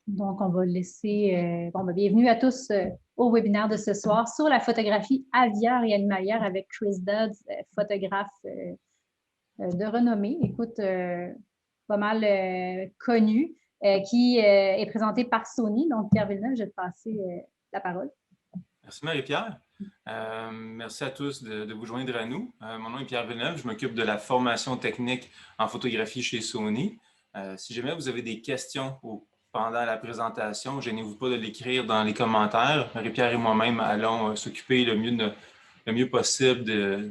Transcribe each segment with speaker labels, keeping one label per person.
Speaker 1: Donc, on va laisser... bienvenue à tous au webinaire de ce soir sur la photographie aviaire et animalière avec Chris Dodds, photographe de renommée, écoute, pas mal connu, qui est présenté par Sony. Donc, Pierre Villeneuve, je vais te passer la parole.
Speaker 2: Merci Marie-Pierre. Merci à tous de vous joindre à nous. Mon nom est Pierre Villeneuve, je m'occupe de la formation technique en photographie chez Sony. Si jamais vous avez des questions pendant la présentation, gênez-vous pas de l'écrire dans les commentaires. Marie-Pierre et moi-même allons s'occuper le mieux possible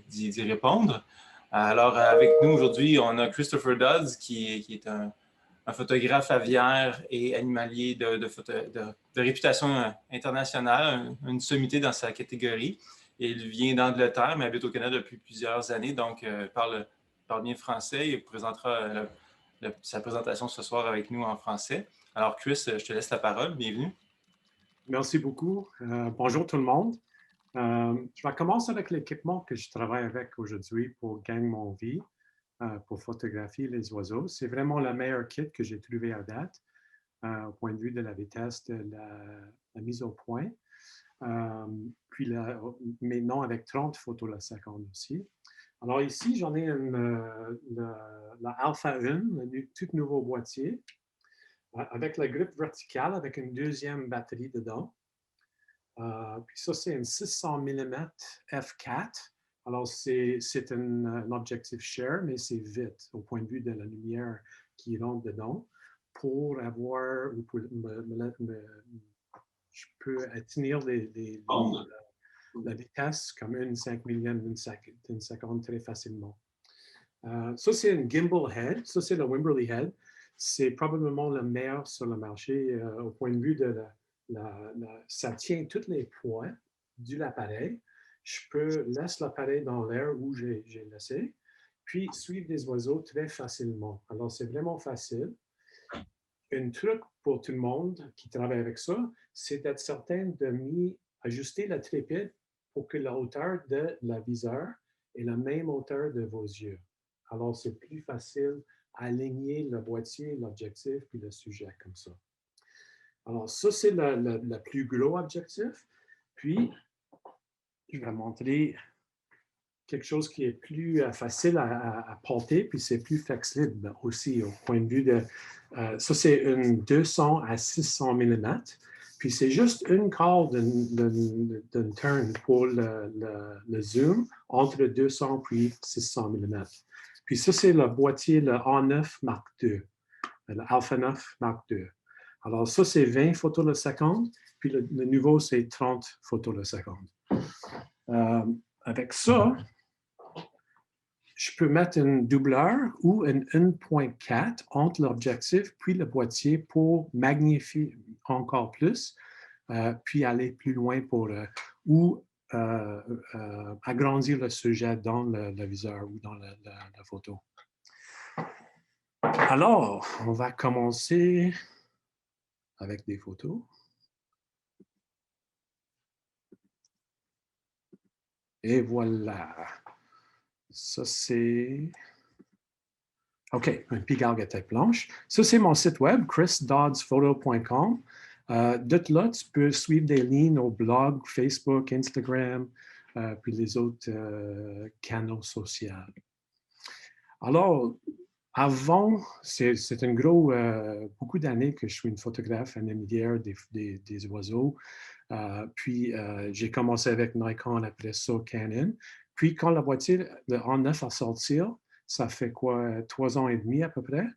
Speaker 2: d'y répondre. Alors, avec nous aujourd'hui, on a Christopher Dodds, qui est un photographe aviaire et animalier de réputation internationale, une sommité dans sa catégorie. Et il vient d'Angleterre, mais habite au Canada depuis plusieurs années, donc parle bien français. Il présentera sa présentation ce soir avec nous en français. Alors, Chris, je te laisse la parole. Bienvenue.
Speaker 3: Merci beaucoup. Bonjour tout le monde. Je vais commencer avec l'équipement que je travaille avec aujourd'hui pour gagner mon vie, pour photographier les oiseaux. C'est vraiment le meilleur kit que j'ai trouvé à date, au point de vue de la vitesse de la mise au point. Puis maintenant avec 30 photos la seconde aussi. Alors ici, j'en ai la Alpha 1, le tout nouveau boîtier, avec la grippe verticale, avec une deuxième batterie dedans. Puis ça, c'est une 600 mm f4. Alors, c'est un objectif cher, mais c'est vite au point de vue de la lumière qui rentre dedans pour avoir, je peux atteindre la vitesse comme une 5 millième d'une seconde très facilement. Ça, c'est une gimbal head. Ça, c'est le Wimberley head. C'est probablement le meilleur sur le marché au point de vue de ça tient tous les points de l'appareil. Je peux laisser l'appareil dans l'air où j'ai laissé, puis suivre des oiseaux très facilement. Alors, c'est vraiment facile. Un truc pour tout le monde qui travaille avec ça, c'est d'être certain ajuster la trépied pour que la hauteur de la viseur est la même hauteur de vos yeux. Alors, c'est plus facile à aligner le boîtier, l'objectif, puis le sujet comme ça. Alors, ça, c'est le plus gros objectif. Puis, je vais montrer quelque chose qui est plus facile à porter, puis c'est plus flexible aussi au point de vue de... ça, c'est une 200 à 600 mm. Puis, c'est juste une quart d'une turn pour le zoom entre 200 puis 600 mm. Puis, ça, c'est le boîtier, le A9 Mark II, le Alpha 9 Mark II. Alors, ça, c'est 20 photos la seconde, puis le nouveau, c'est 30 photos la seconde. Avec ça, je peux mettre un doubleur ou un 1.4 entre l'objectif puis le boîtier pour magnifier encore plus, puis aller plus loin ou agrandir le sujet dans le viseur ou dans la photo. Alors, on va commencer avec des photos. Et voilà. Ça, c'est... OK, un pigargue à tête blanche. Ça, c'est mon site web, chrisdoddsphoto.com. De là, tu peux suivre des lignes au blog, Facebook, Instagram, puis les autres canaux sociaux. Alors, avant, c'est beaucoup d'années que je suis une photographe animalière des oiseaux. Puis, j'ai commencé avec Nikon, après ça, Canon. Puis, quand la boîtier, le A9 a sorti, ça fait quoi, 3 ans et demi à peu près,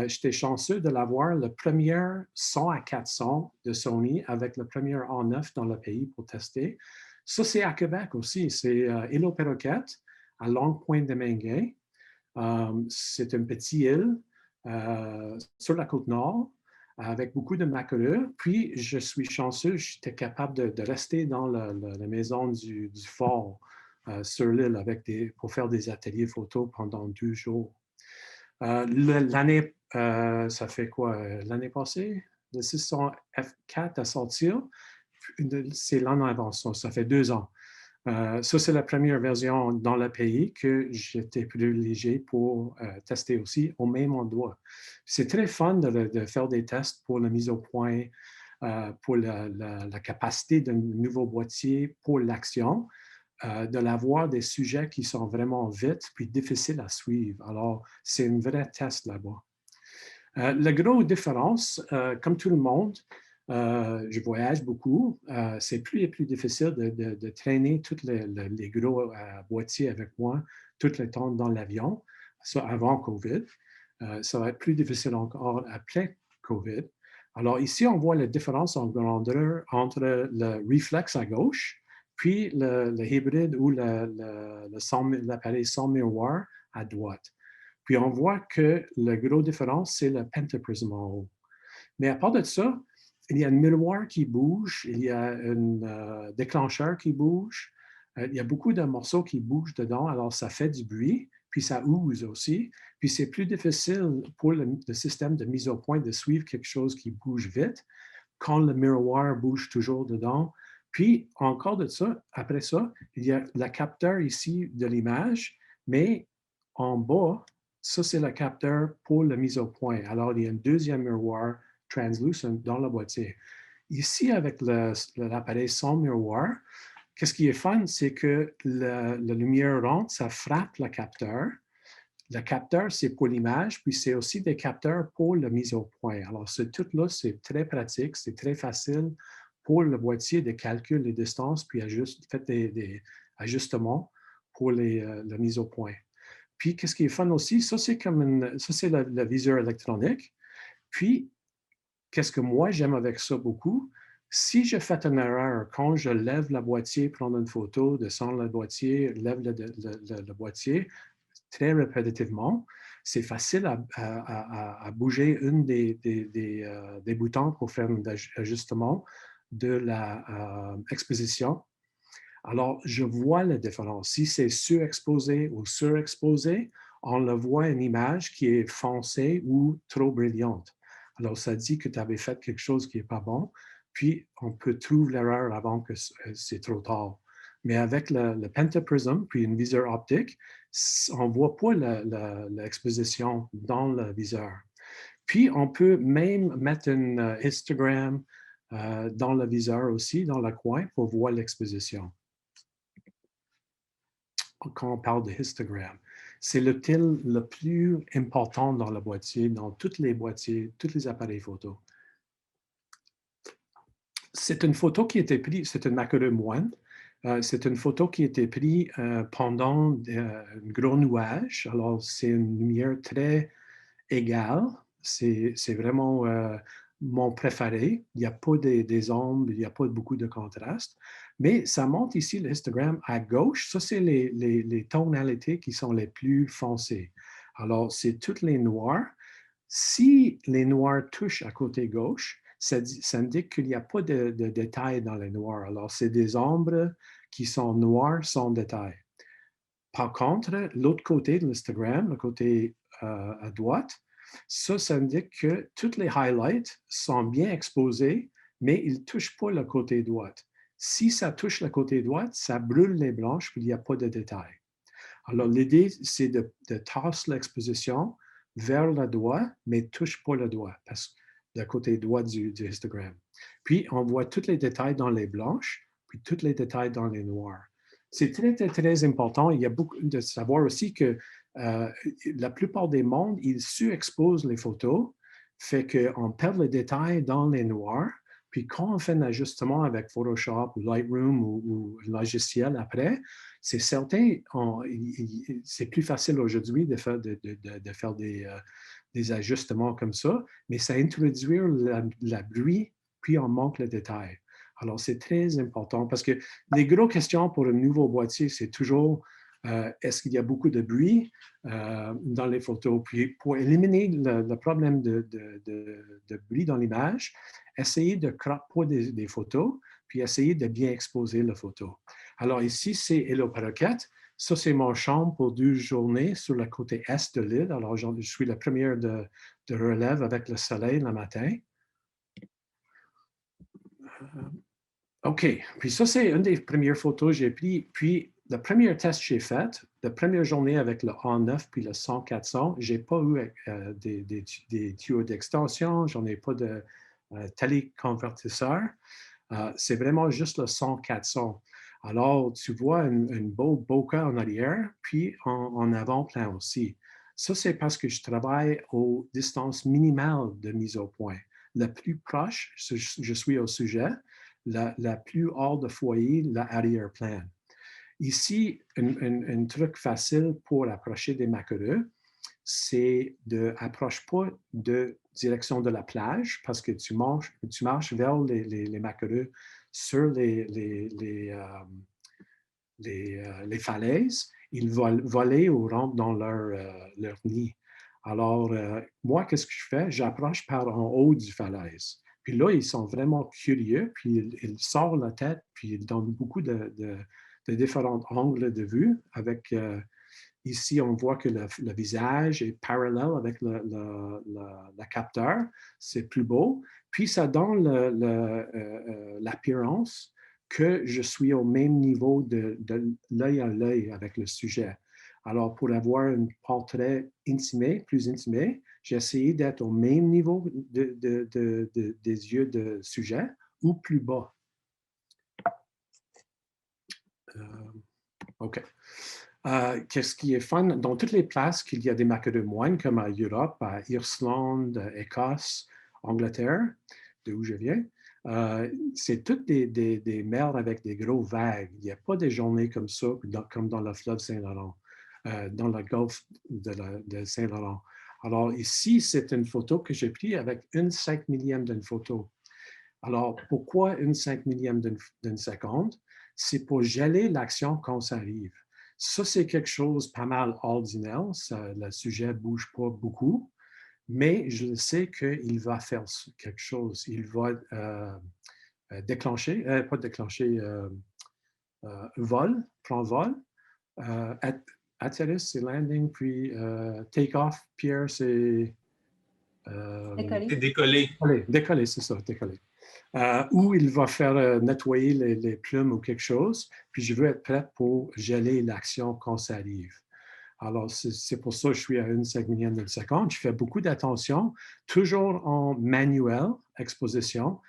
Speaker 3: j'étais chanceux de l'avoir le premier 100 à 400 de Sony avec le premier A9 dans le pays pour tester. Ça, c'est à Québec aussi. C'est Île aux Perroquettes, à Longue Pointe de Minguin. C'est une petite île sur la côte nord avec beaucoup de macreux. Puis, je suis chanceux, j'étais capable de rester dans la maison du fort sur l'île pour faire des ateliers photo pendant 2 jours. L'année, ça fait quoi? L'année passée, le 600 F4 à sortir, c'est l'an avant ça fait 2 ans. Ça, c'est la première version dans le pays que j'étais privilégié pour tester aussi au même endroit. C'est très fun de faire des tests pour la mise au point, pour la capacité d'un nouveau boîtier, pour l'action, de l'avoir des sujets qui sont vraiment vite puis difficiles à suivre. Alors, c'est un vrai test là-bas. La grosse différence, comme tout le monde, je voyage beaucoup. C'est plus et plus difficile de traîner tous les gros boîtiers avec moi tout le temps dans l'avion, ça avant COVID. Ça va être plus difficile encore après COVID. Alors ici, on voit la différence en grandeur entre le reflex à gauche, puis le hybride ou l'appareil sans miroir à droite. Puis on voit que la grosse différence, c'est le pentaprisme en haut. Mais à part de ça, il y a un miroir qui bouge, il y a un déclencheur qui bouge, il y a beaucoup de morceaux qui bougent dedans, alors ça fait du bruit, puis ça ouse aussi. Puis c'est plus difficile pour le système de mise au point de suivre quelque chose qui bouge vite quand le miroir bouge toujours dedans. Puis encore de ça, après ça, il y a le capteur ici de l'image, mais en bas, ça c'est le capteur pour la mise au point. Alors il y a un deuxième miroir translucent dans le boîtier. Ici, avec l'appareil sans miroir, qu'est-ce qui est fun, c'est que la lumière rentre, ça frappe le capteur. Le capteur, c'est pour l'image, puis c'est aussi des capteurs pour la mise au point. Alors, ce tout-là, c'est très pratique, c'est très facile pour le boîtier de calculer les distances, puis faire des ajustements pour la mise au point. Puis, qu'est-ce qui est fun aussi, ça, c'est le viseur électronique. Puis, qu'est-ce que moi, j'aime avec ça beaucoup? Si je fais une erreur, quand je lève le boîtier, prendre une photo, descendre le boîtier, lève le boîtier, très répétitivement, c'est facile à bouger une des boutons pour faire un ajustement de l'exposition. Alors, je vois la différence. Si c'est surexposé ou surexposé, on le voit une image qui est foncée ou trop brillante. Alors, ça dit que tu avais fait quelque chose qui n'est pas bon, puis on peut trouver l'erreur avant que c'est trop tard. Mais avec le pentaprism, puis une viseur optique, on ne voit pas l'exposition dans le viseur. Puis, on peut même mettre un histogramme dans le viseur aussi, dans le coin, pour voir l'exposition. Quand on parle de histogramme, c'est le fil le plus important dans le boîtier, dans tous les boîtiers, tous les appareils photo. C'est une photo qui a été prise, c'est une Macro One. C'est une photo qui a été prise pendant un gros nuage. Alors, c'est une lumière très égale. C'est vraiment mon préféré. Il n'y a pas des ombres, il n'y a pas beaucoup de contraste. Mais ça montre ici le histogramme à gauche. Ça, c'est les tonalités qui sont les plus foncées. Alors, c'est toutes les noirs. Si les noirs touchent à côté gauche, ça indique qu'il n'y a pas de détails dans les noirs. Alors, c'est des ombres qui sont noires sans détail. Par contre, l'autre côté de l'histogramme, le côté à droite, ça indique que toutes les highlights sont bien exposés, mais ils ne touchent pas le côté droit. Si ça touche le côté droit, ça brûle les blanches, puis il n'y a pas de détails. Alors, l'idée, c'est de tasser l'exposition vers le doigt, mais ne touche pas le doigt, parce que le côté droit du histogramme. Puis, on voit tous les détails dans les blanches, puis tous les détails dans les noirs. C'est très, très, très important. Il y a beaucoup de savoir aussi que la plupart des mondes, ils surexposent les photos, fait qu'on perd les détails dans les noirs. Puis quand on fait un ajustement avec Photoshop ou Lightroom ou logiciel après, c'est certain, c'est plus facile aujourd'hui de faire des ajustements comme ça, mais ça introduit la bruit, puis on manque le détail. Alors, c'est très important parce que les grosses questions pour un nouveau boîtier, c'est toujours est-ce qu'il y a beaucoup de bruit dans les photos? Puis, pour éliminer le problème de bruit dans l'image, essayez de croper des photos, puis essayez de bien exposer la photo. Alors, ici, c'est Hello Paraquet. Ça, c'est mon chambre pour 2 journées sur le côté est de l'île. Alors, je suis la première de relève avec le soleil le matin. OK. Puis ça, c'est une des premières photos que j'ai prises. Puis, le premier test que j'ai fait, la première journée avec le A9 puis le 100-400, je n'ai pas eu des tuyaux d'extension, j'en ai pas de téléconvertisseur. C'est vraiment juste le 100-400. Alors, tu vois une beau bokeh en arrière, puis en avant-plan aussi. Ça, c'est parce que je travaille aux distances minimales de mise au point. La plus proche, je suis au sujet. La plus hors de foyer, l'arrière-plan. Ici, un truc facile pour approcher des maquereux, c'est d'approche pas de direction de la plage parce que tu marches vers les maquereux sur les falaises. Ils vont voler ou rentrent dans leur nid. Alors, moi, qu'est-ce que je fais? J'approche par en haut du falaise. Puis là, ils sont vraiment curieux, puis ils sortent la tête, puis ils donnent beaucoup de différents angles de vue. Avec, ici, on voit que le visage est parallèle avec le capteur. C'est plus beau. Puis, ça donne l'apparence que je suis au même niveau de l'œil à l'œil avec le sujet. Alors, pour avoir un portrait intimé, plus intimé, j'ai essayé d'être au même niveau des yeux de sujet ou plus bas. OK. Qu'est-ce qui est fun? Dans toutes les places qu'il y a des maquereux moines, comme à Europe, à Irlande, Écosse, Angleterre, d'où je viens, c'est toutes des mers avec des gros vagues. Il n'y a pas des journées comme ça, comme dans le fleuve Saint-Laurent, dans le golfe de Saint-Laurent. Alors ici, c'est une photo que j'ai prise avec 1/5 d'une photo. Alors, pourquoi 1/5 d'une seconde? C'est pour geler l'action quand ça arrive. Ça, c'est quelque chose pas mal ordinaire. Le sujet ne bouge pas beaucoup, mais je sais qu'il va faire quelque chose. Il va déclencher, pas déclencher, prend vol. Atterrir, c'est landing, puis take-off, Pierre, c'est...
Speaker 1: Décoller.
Speaker 2: Décoller.
Speaker 3: Décoller, c'est ça, décoller. Ou il va faire nettoyer les plumes ou quelque chose, puis je veux être prêt pour geler l'action quand ça arrive. Alors, c'est pour ça que je suis à 1/5 d'une seconde. Je fais beaucoup d'attention, toujours en manuel, exposition.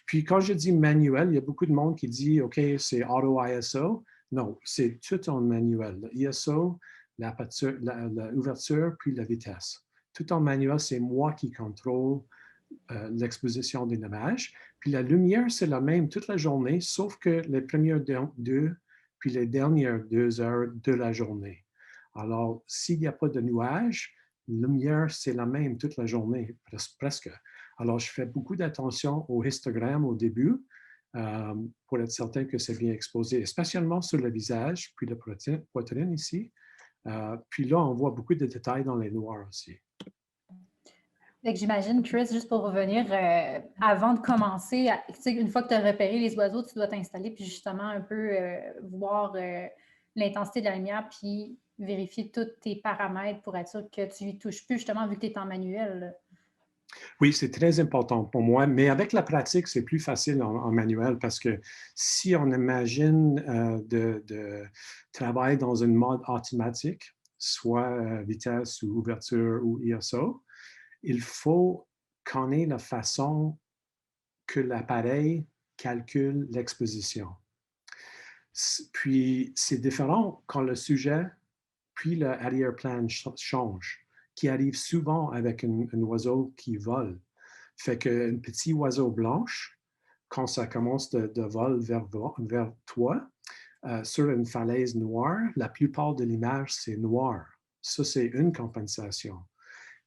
Speaker 3: Puis quand je dis manuel, il y a beaucoup de monde qui dit, OK, c'est auto ISO. Non, c'est tout en manuel. ISO, l'ouverture, puis la vitesse. Tout en manuel, c'est moi qui contrôle l'exposition d'une image. Puis la lumière, c'est la même toute la journée, sauf que les premières 2, puis les dernières 2 heures de la journée. Alors, s'il n'y a pas de nuages, la lumière, c'est la même toute la journée, presque. Alors, je fais beaucoup d'attention au histogramme au début pour être certain que c'est bien exposé, spécialement sur le visage, puis la poitrine ici. Puis là, on voit beaucoup de détails dans les noirs aussi.
Speaker 1: J'imagine, Chris, juste pour revenir, avant de commencer, une fois que tu as repéré les oiseaux, tu dois t'installer puis justement un peu voir l'intensité de la lumière puis vérifier tous tes paramètres pour être sûr que tu n'y touches plus, justement, vu que tu es en manuel. Là.
Speaker 3: Oui, c'est très important pour moi, mais avec la pratique, c'est plus facile en manuel parce que si on imagine de travailler dans une mode automatique, soit vitesse ou ouverture ou ISO, il faut qu'on ait la façon que l'appareil calcule l'exposition. Puis, c'est différent quand le sujet puis l'arrière-plan change, qui arrive souvent avec un oiseau qui vole. Fait qu'un petit oiseau blanche, quand ça commence de vol vers toi, sur une falaise noire, la plupart de l'image, c'est noir. Ça, c'est une compensation.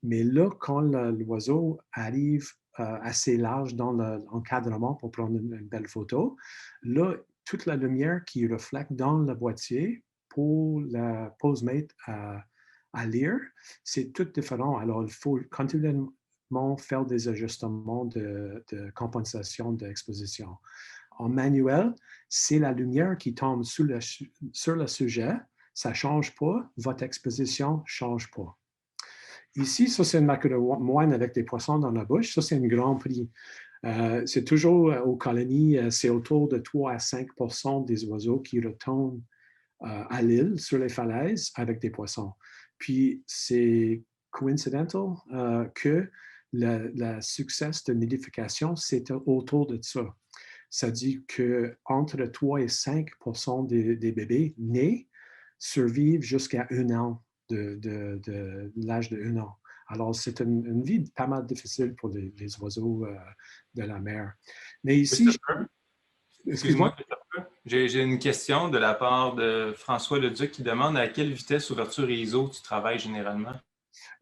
Speaker 3: Mais là, quand l'oiseau arrive assez large dans l'encadrement pour prendre une belle photo, là, toute la lumière qui reflète dans le boîtier pour la PoseMate à lire, c'est tout différent. Alors, il faut continuellement faire des ajustements de compensation d'exposition. En manuel, c'est la lumière qui tombe sur le sujet, ça ne change pas, votre exposition ne change pas. Ici, ça, c'est une maquereux moine avec des poissons dans la bouche. Ça, c'est un Grand Prix. C'est toujours aux colonies, c'est autour de 3 à 5% des oiseaux qui retournent à l'île, sur les falaises, avec des poissons. Puis c'est coincidental que le succès de nidification, c'est autour de ça. Ça dit qu'entre 3 et 5% des bébés nés survivent jusqu'à 1 an, de l'âge de 1 an. Alors, c'est une vie pas mal difficile pour les oiseaux de la mer. Mais ici,
Speaker 2: excuse-moi, j'ai une question de la part de François Leduc qui demande à quelle vitesse ouverture ISO tu travailles généralement?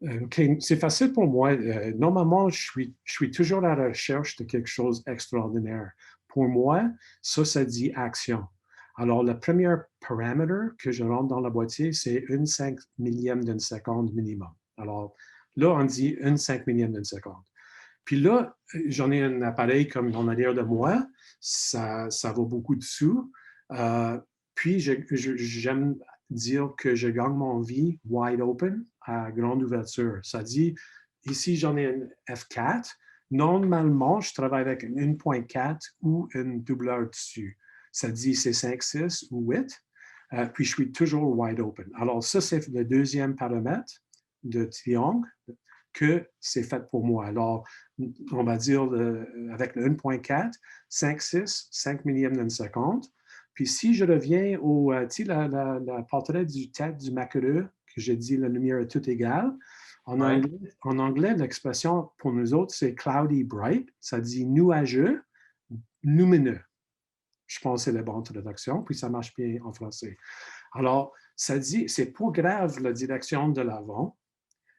Speaker 3: Okay. C'est facile pour moi. Normalement, je suis toujours à la recherche de quelque chose d'extraordinaire. Pour moi, ça dit action. Alors, le premier paramètre que je rentre dans le boîtier, c'est 1/5 millième d'une seconde minimum. Alors, là, on dit 1/5 millième d'une seconde. Puis là, j'en ai un appareil comme en arrière de moi, ça vaut beaucoup de sous. Puis, j'aime dire que je gagne mon vie wide open, à grande ouverture. Ça dit, ici, j'en ai une F4. Normalement, je travaille avec une 1.4 ou une doubleur dessus. Ça dit c'est 5/6 ou 8. Puis, je suis toujours wide open. Alors, ça, c'est le deuxième paramètre de triangle que c'est fait pour moi. Alors, on va dire avec le 1.4, 5/6, 5 millièmes d'une seconde. Puis si je reviens au portrait du tête du maquereux, que j'ai dit la lumière est toute égale, en anglais, l'expression pour nous autres, c'est cloudy bright. Ça dit nuageux, lumineux. Je pense que c'est la bonne traduction, puis ça marche bien en français. Alors, ça dit, c'est pas grave la direction de l'avant,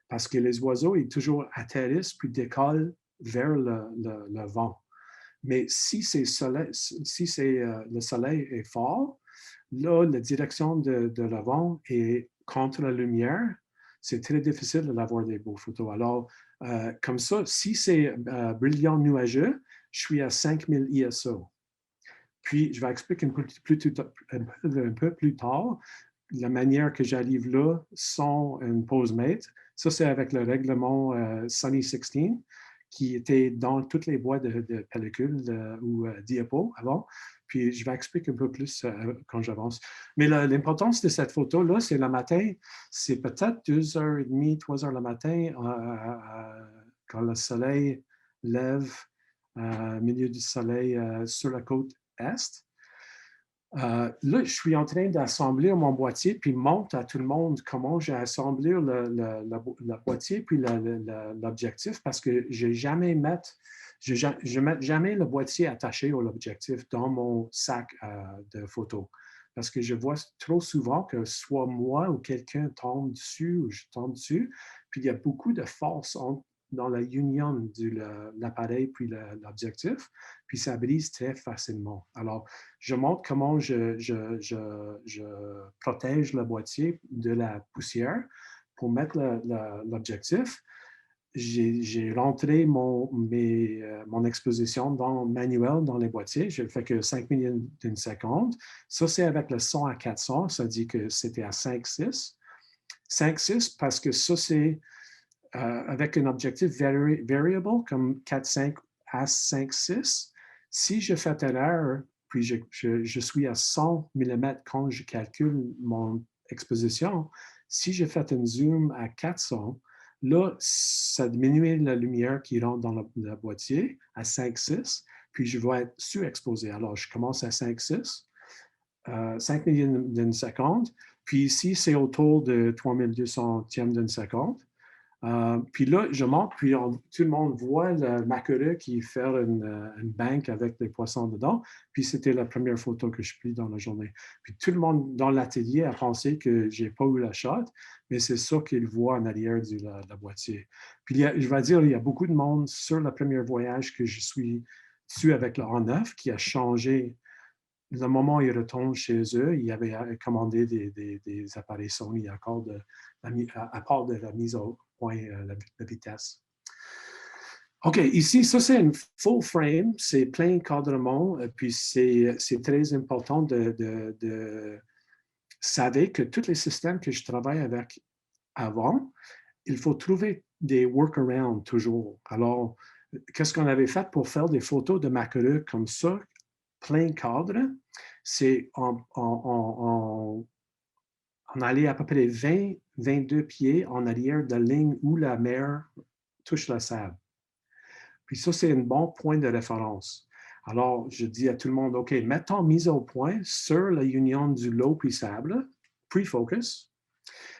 Speaker 3: parce que les oiseaux, ils toujours atterrissent puis décollent vers le vent. Mais si le soleil est fort, là, la direction de le vent est contre la lumière. C'est très difficile d'avoir des beaux photos. Alors, comme ça, si c'est brillant nuageux, je suis à 5000 ISO. Puis, je vais expliquer un peu plus tard la manière que j'arrive là sans une PoseMate. Ça, c'est avec le règlement Sunny 16 qui était dans toutes les boîtes de pellicule ou diapo avant. Puis, je vais expliquer un peu plus quand j'avance. Mais l'importance de cette photo-là, c'est le matin. C'est peut-être 2h30, 3h le matin, quand le soleil lève au milieu du soleil sur la côte est. Là, je suis en train d'assembler mon boîtier, puis montre à tout le monde comment j'ai assemblé le boîtier puis l'objectif, parce que je ne mets jamais le boîtier attaché à l'objectif dans mon sac de photos. Parce que je vois trop souvent que soit moi ou quelqu'un tombe dessus ou je tombe dessus, puis il y a beaucoup de force dans la union de l'appareil puis l'objectif, puis ça brise très facilement. Alors, je montre comment je protège le boîtier de la poussière pour mettre l'objectif. J'ai rentré mon exposition manuel dans les boîtiers. Je ne fais que 5 millions d'une seconde. Ça, c'est avec le 100 à 400. Ça dit que c'était à 5/6. 5/6 parce que ça, c'est avec un objectif variable comme 4/5 à 5/6. Si je fais une erreur, puis je suis à 100 mm quand je calcule mon exposition, si je fais un zoom à 400, là, ça diminue la lumière qui rentre dans le boîtier à 5/6, puis je vais être surexposé. Alors, je commence à 5/6, 5 millions d'une seconde, puis ici, c'est autour de 3200e d'une seconde. Puis là, je monte, puis tout le monde voit le maquereux qui fait une banque avec des poissons dedans. Puis c'était la première photo que je pris dans la journée. Puis tout le monde dans l'atelier a pensé que je n'ai pas eu la shot, mais c'est ça qu'ils voient en arrière du boîtier. Puis je vais dire, il y a beaucoup de monde sur le premier voyage que je suis dessus avec le A9 qui a changé. Le moment où ils retournent chez eux, ils avaient commandé des appareils Sony à part de la mise au point la vitesse. OK, ici, ça, c'est un full frame, c'est plein encadrement, puis c'est très important de savoir que tous les systèmes que je travaille avec avant, il faut trouver des workarounds toujours. Alors, qu'est-ce qu'on avait fait pour faire des photos de maquereux comme ça, plein cadre? C'est on allait à peu près 20-22 pieds en arrière de la ligne où la mer touche le sable. Puis ça, c'est un bon point de référence. Alors, je dis à tout le monde, OK, mettons mise au point sur la union du lot puis sable, pre-focus.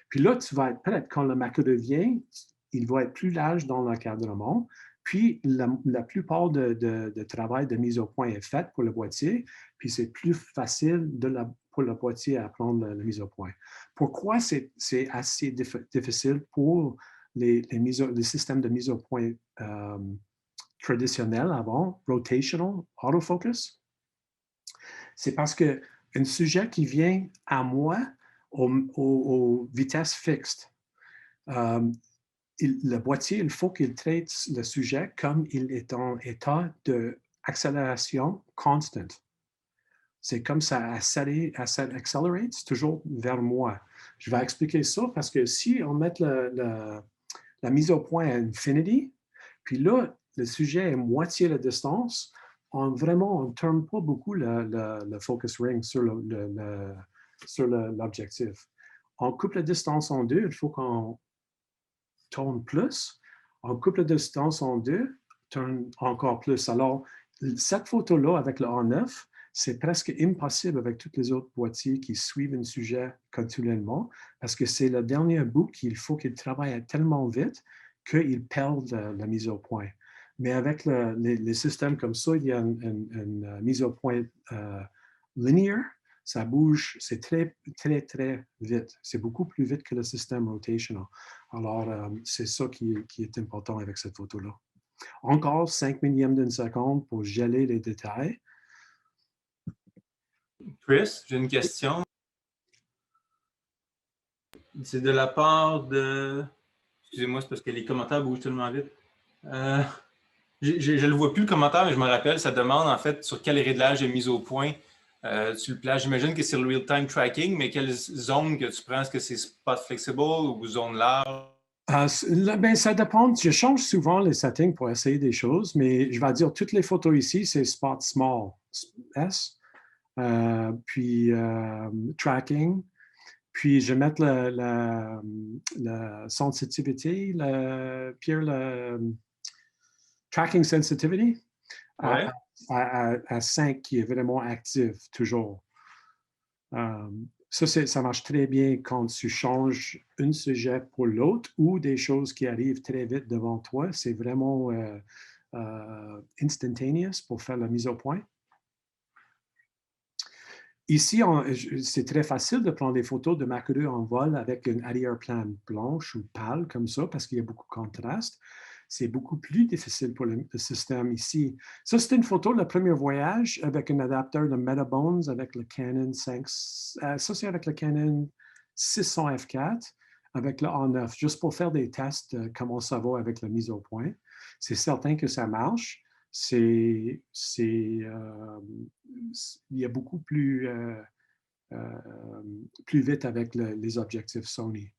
Speaker 3: Puis là, tu vas être prêt. Quand le maquereux vient, il va être plus large dans l'encadrement. Puis, la plupart de travail de mise au point est fait pour le boîtier. Puis, c'est plus facile pour le boîtier à prendre la mise au point. Pourquoi c'est assez difficile pour les systèmes de mise au point traditionnels avant, rotational, autofocus? C'est parce qu'un sujet qui vient à moi aux vitesses fixes, le boîtier, il faut qu'il traite le sujet comme il est en état d'accélération constante. C'est comme ça accelerate toujours vers moi. Je vais expliquer ça parce que si on met la mise au point à infinity, puis là, le sujet est moitié la distance, on ne tourne pas beaucoup le focus ring sur l'objectif. On coupe la distance en deux, il faut qu'on tourne plus. On coupe la distance en deux, tourne encore plus. Alors, cette photo-là avec le A9, c'est presque impossible avec tous les autres boîtiers qui suivent un sujet continuellement parce que c'est le dernier bout qu'il faut qu'il travaille tellement vite qu'il perd la mise au point. Mais avec les systèmes comme ça, il y a une mise au point linéaire. Ça bouge, c'est très, très, très vite. C'est beaucoup plus vite que le système rotational. Alors, c'est ça qui est important avec cette photo-là. Encore 5 millièmes d'une seconde pour geler les détails.
Speaker 2: Chris, j'ai une question. C'est de la part de... Excusez-moi, c'est parce que les commentaires bougent tellement vite. Je ne le vois plus le commentaire, mais je me rappelle, ça demande en fait sur quel réglage est mis au point tu le places. J'imagine que c'est le real-time tracking, mais quelle zone que tu prends? Est-ce que c'est spot flexible ou zone large?
Speaker 3: Ça dépend. Je change souvent les settings pour essayer des choses, mais je vais dire toutes les photos ici, c'est spot small, S, puis tracking, puis je vais mettre la sensitivité, le tracking sensitivity
Speaker 2: Ouais.
Speaker 3: à 5 qui est vraiment actif toujours. Ça marche très bien quand tu changes un sujet pour l'autre ou des choses qui arrivent très vite devant toi. C'est vraiment instantaneous pour faire la mise au point. Ici, c'est très facile de prendre des photos de maquereux en vol avec une arrière-plan blanche ou pâle comme ça parce qu'il y a beaucoup de contraste. C'est beaucoup plus difficile pour le système ici. Ça, c'est une photo de le premier voyage avec un adapteur de Metabones avec le Canon 5. Ça, c'est avec le Canon 600 f4 avec le A9, juste pour faire des tests comment ça va avec la mise au point. C'est certain que ça marche. Il y a beaucoup plus vite avec les objectifs Sony.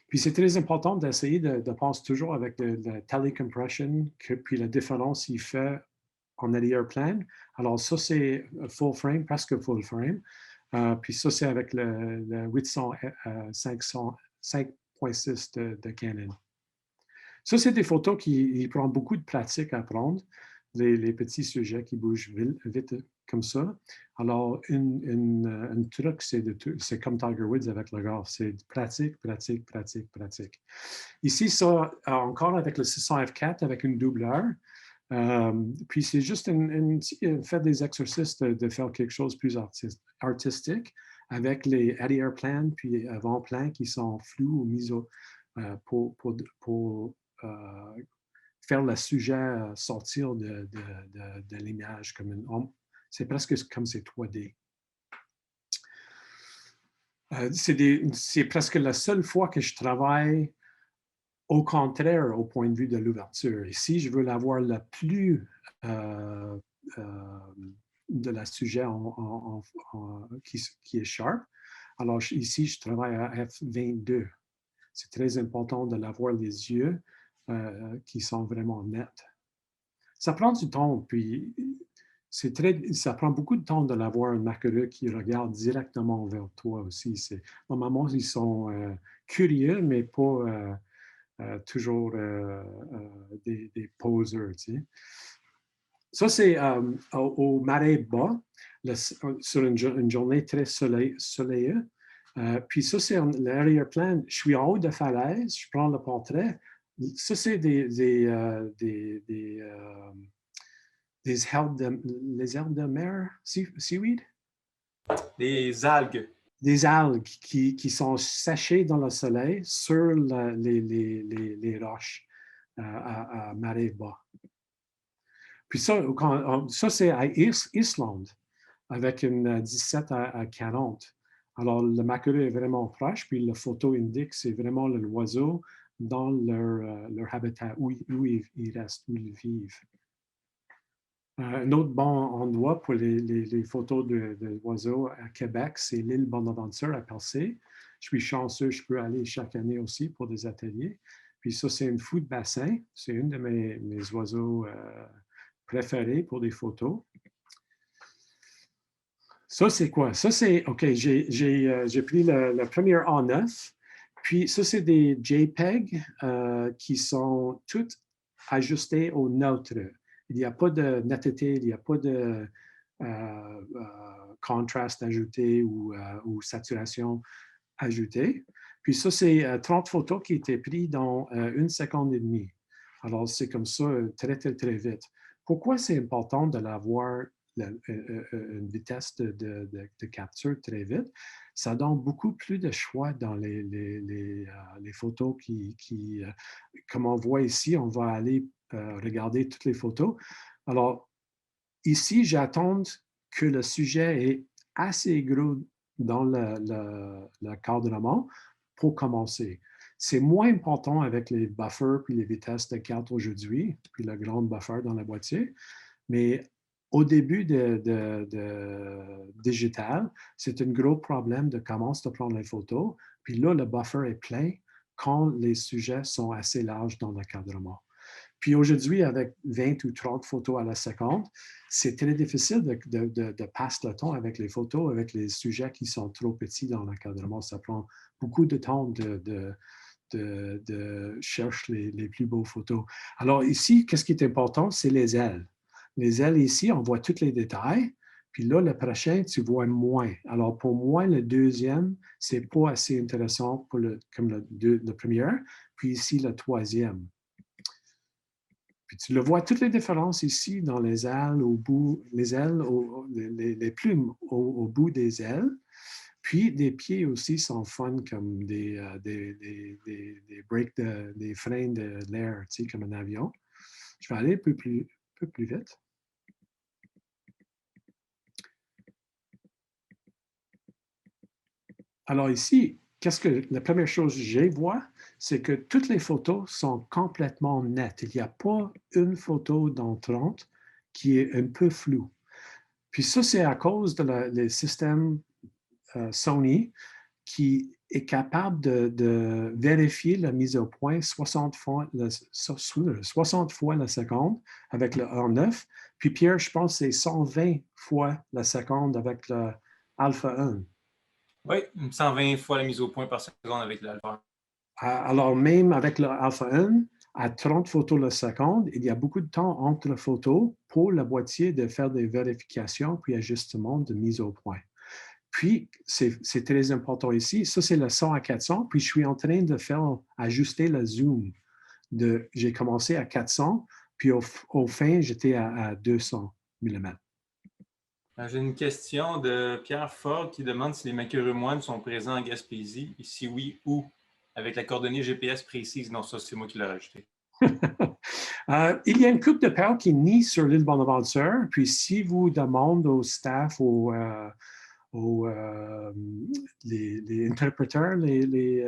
Speaker 3: Puis c'est très important d'essayer de penser toujours avec le telecompression, puis la différence qu'il fait en arrière-plan. Alors ça, c'est full frame, presque full frame. Puis ça, c'est avec le 800 5.6 de Canon. Ça, c'est des photos qui prennent beaucoup de pratique à prendre, les petits sujets qui bougent vite comme ça. Alors, un truc, c'est comme Tiger Woods avec le golf, c'est pratique, pratique, pratique, pratique. Ici, ça, encore avec le 600 f4, avec une doubleur. Puis c'est juste faire des exercices de faire quelque chose de plus artistique avec les arrière-plans puis avant-plans qui sont flous ou mis pour faire le sujet sortir de l'image comme c'est presque comme c'est 3D. C'est presque la seule fois que je travaille au contraire au point de vue de l'ouverture. Ici, je veux l'avoir le plus de la sujet qui est sharp. Alors ici, je travaille à f22. C'est très important de l'avoir les yeux qui sont vraiment nets. ça prend du temps, puis ça prend beaucoup de temps de l'avoir un maquereux qui regarde directement vers toi aussi. Normalement, ils sont curieux, mais pas toujours des poseurs. Tu sais. Ça, c'est au marais bas, sur une journée très soleilleuse. Puis ça, c'est l'arrière-plan. Je suis en haut de falaise, je prends le portrait. Ça, c'est les herbes de mer, seaweed?
Speaker 2: Des algues.
Speaker 3: Des algues qui sont séchées dans le soleil sur les roches à marée bas. Puis ça, c'est à Islande, avec une 17 à 40. Alors, le maquereux est vraiment proche, puis la photo indique c'est vraiment l'oiseau dans leur habitat, où ils restent, où ils vivent. Un autre bon endroit pour les photos d'oiseaux à Québec, c'est l'île Bonaventure à Percé. Je suis chanceux, je peux aller chaque année aussi pour des ateliers. Puis ça, c'est une foule de bassin. C'est une de mes oiseaux préférés pour des photos. Ça, c'est quoi? Ça, c'est, OK, j'ai pris le premier A9. Puis ça, c'est des JPEG qui sont toutes ajustées au neutre. Il n'y a pas de netteté, il n'y a pas de contraste ajouté ou saturation ajoutée. Puis ça, c'est 30 photos qui étaient prises dans 1 seconde et demie. Alors, c'est comme ça, très, très, très vite. Pourquoi c'est important de l'avoir une vitesse de capture très vite? Ça donne beaucoup plus de choix dans les photos comme on voit ici, on va aller regarder toutes les photos. Alors, ici, j'attends que le sujet est assez gros dans le cadrement pour commencer. C'est moins important avec les buffers puis les vitesses de carte aujourd'hui, puis le grand buffer dans le boîtier, mais au début de digital, c'est un gros problème de commencer à prendre les photos, puis là, le buffer est plein quand les sujets sont assez larges dans le cadrement. Puis aujourd'hui, avec 20 ou 30 photos à la seconde, c'est très difficile de passer le temps avec les photos, avec les sujets qui sont trop petits dans l'encadrement. Ça prend beaucoup de temps de chercher les plus beaux photos. Alors ici, qu'est-ce qui est important? C'est les ailes. Les ailes ici, on voit tous les détails. Puis là, le prochain, tu vois moins. Alors, pour moi, le deuxième, c'est pas assez intéressant comme le premier. Puis ici, le troisième. Puis tu le vois, toutes les différences ici dans les ailes, au bout, les ailes, les plumes au bout des ailes. Puis des pieds aussi sont fun comme des breaks, des freins de l'air, tu sais, comme un avion. Je vais aller un peu plus vite. Alors ici, la première chose que je vois, c'est que toutes les photos sont complètement nettes. Il n'y a pas une photo dans 30 qui est un peu floue. Puis ça, c'est à cause des systèmes Sony qui est capable de vérifier la mise au point 60 fois la seconde avec le R9. Puis Pierre, je pense que c'est 120 fois la seconde avec le Alpha 1.
Speaker 2: Oui, 120 fois la mise au point par seconde avec l'Alpha.
Speaker 3: Alors, même avec le Alpha 1, à 30 photos la seconde, il y a beaucoup de temps entre photos pour le boîtier de faire des vérifications puis ajustements de mise au point. Puis, c'est très important ici. Ça, c'est le 100 à 400. Puis, je suis en train de ajuster le zoom. J'ai commencé à 400, puis au fin, j'étais à 200 mm.
Speaker 2: J'ai une question de Pierre Ford qui demande si les maquereux moines sont présents en Gaspésie, et si oui, où? Avec la coordonnée GPS précise. Non, ça, c'est moi qui l'ai rajouté.
Speaker 3: Il y a une couple de perles qui nient sur l'île Bonaventure. Puis, si vous demandez au staff, les interpréteurs, les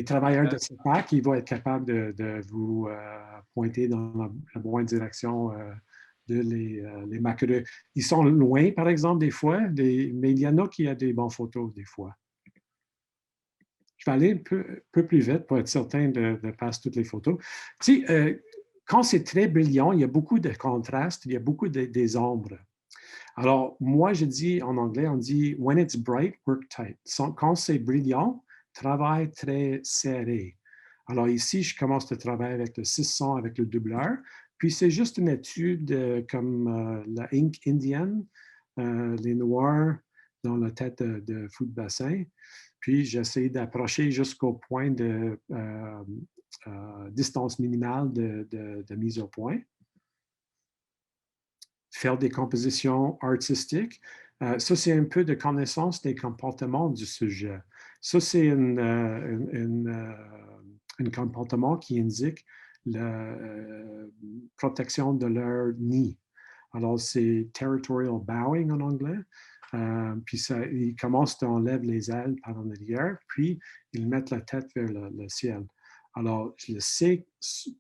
Speaker 3: travailleurs de CEPAC, ils vont être capables de vous pointer dans la bonne direction les maquereux. Ils sont loin, par exemple, des fois, mais il y en a qui ont des bonnes photos, des fois. Je vais aller un peu plus vite pour être certain de passer toutes les photos. Tu sais, quand c'est très brillant, il y a beaucoup de contraste, il y a beaucoup des ombres. Alors, moi, je dis en anglais, on dit « when it's bright, work tight ». Quand c'est brillant, travaille très serré. Alors ici, je commence à travailler avec le 600, avec le doubleur. Puis c'est juste une étude comme la ink indienne, les noirs dans la tête de fou de bassin. Puis j'essaie d'approcher jusqu'au point de distance minimale de mise au point. Faire des compositions artistiques. Ça, c'est un peu de connaissance des comportements du sujet. Ça, c'est un comportement qui indique la protection de leur nid. Alors, c'est territorial bowing en anglais. Puis ça, ils commencent à enlever les ailes par en arrière, puis ils mettent la tête vers le ciel. Alors, je sais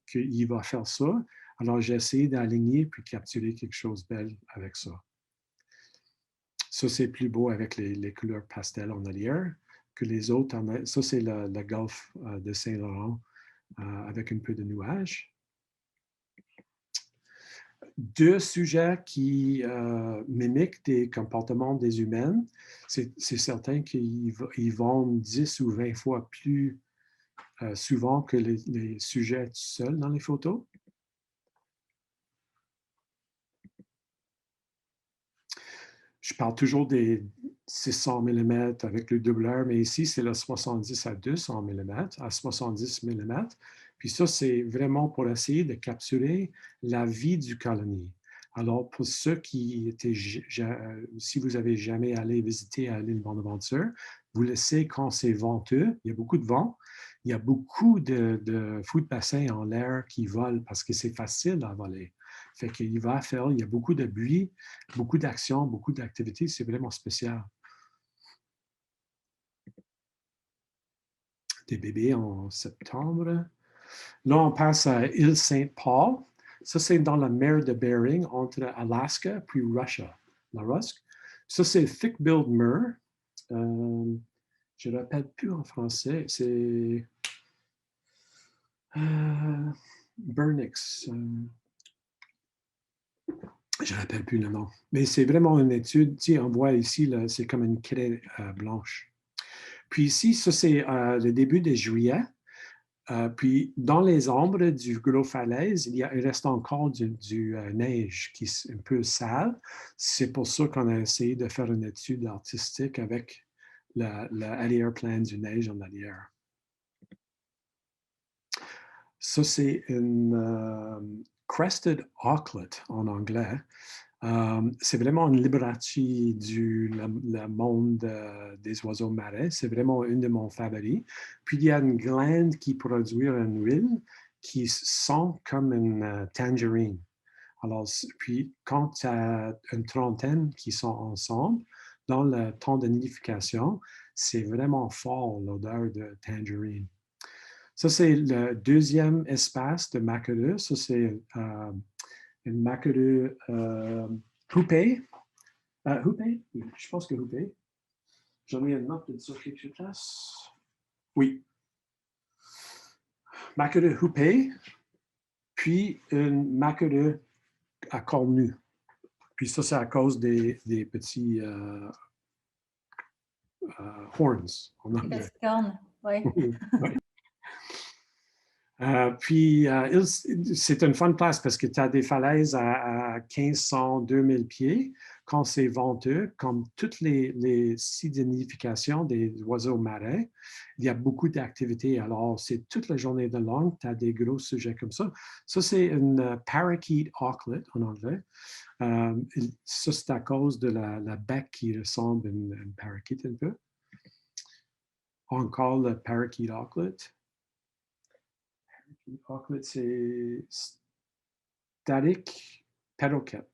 Speaker 3: qu'il va faire ça. Alors, j'ai essayé d'aligner puis capturer quelque chose de belle avec ça. Ça, c'est plus beau avec les couleurs pastel en arrière que les autres. Ça, c'est le golfe de Saint-Laurent avec un peu de nuages. Deux sujets qui mimiquent des comportements des humains. C'est certain qu'ils vont 10 ou 20 fois plus souvent que les sujets seuls dans les photos. Je parle toujours des 600 mm avec le doubleur, mais ici, c'est le 70 à 200 mm, à 70 mm. Puis ça, c'est vraiment pour essayer de capturer la vie du colonie. Alors, pour ceux qui étaient, si vous avez jamais allé visiter à l'île Bonaventure, vous le savez quand c'est venteux, il y a beaucoup de vent, il y a beaucoup de fous de bassin en l'air qui volent parce que c'est facile à voler. Fait qu'il va faire, il y a beaucoup de bruit, beaucoup d'actions, beaucoup d'activités. C'est vraiment spécial. Des bébés en septembre. Là, on passe à île Saint-Paul. Ça, c'est dans la mer de Bering, entre Alaska puis Russia, la Rusk. Ça, c'est thick-billed murre. Je ne rappelle plus en français. C'est Burnix. Je ne rappelle plus le nom. Mais c'est vraiment une étude. Tu sais, on voit ici, c'est comme une craie blanche. Puis ici, ça, c'est le début de juillet. Puis dans les ombres du gros falaise, il reste encore du neige qui est un peu sale. C'est pour ça qu'on a essayé de faire une étude artistique avec l'arrière-plan du neige en arrière. Ça, c'est une crested auklet en anglais. C'est vraiment une Liberace le monde des oiseaux marais. C'est vraiment une de mes favoris. Puis, il y a une glande qui produit une huile qui sent comme une tangerine. Alors, puis, quand tu as une trentaine qui sont ensemble, dans le temps de nidification, c'est vraiment fort l'odeur de tangerine. Ça, c'est le deuxième espace de Macareux. Ça, c'est une Macareux Houpé. Houpé? Oui, je pense que Houpé. J'en ai une note de sur quelque place. Oui. Macareux Houpé, puis une Macareux à cornu. Puis ça, c'est à cause des petits horns.
Speaker 1: Les petites cornes, oui.
Speaker 3: Oui. Puis, c'est une fun place parce que tu as des falaises à 1500, 2000 pieds. Quand c'est venteux, comme toutes les sites de nidification des oiseaux marins, il y a beaucoup d'activités. Alors, c'est toute la journée de longue, tu as des gros sujets comme ça. Ça, c'est une parakeet auklet en anglais. Ça, c'est à cause de la bec qui ressemble à une parakeet un peu. Encore le parakeet auklet. Auklet, c'est static perroquet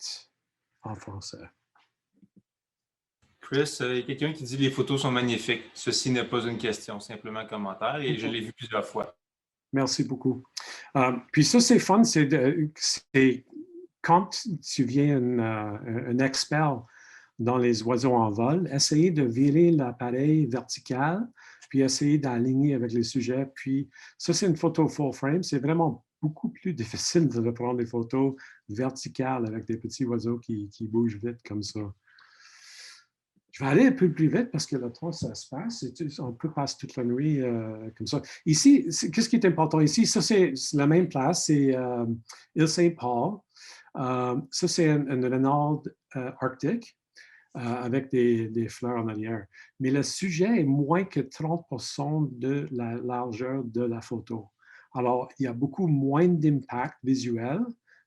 Speaker 3: en français.
Speaker 2: Chris, il y a quelqu'un qui dit les photos sont magnifiques. Ceci n'est pas une question, simplement un commentaire, et je l'ai vu plusieurs fois.
Speaker 3: Merci beaucoup. Puis ça, c'est fun, c'est quand tu viens un expert dans les oiseaux en vol, essayer de virer l'appareil vertical puis essayer d'aligner avec les sujets. Puis ça, c'est une photo full frame. C'est vraiment beaucoup plus difficile de prendre des photos verticales avec des petits oiseaux qui bougent vite comme ça. Je vais aller un peu plus vite parce que le temps, ça se passe. On peut passer toute la nuit comme ça. Ici, qu'est-ce qui est important ici? Ça, c'est la même place. C'est Île Saint-Paul. Ça, c'est un renard arctique avec des fleurs en arrière. Mais le sujet est moins que 30% de la largeur de la photo. Alors, il y a beaucoup moins d'impact visuel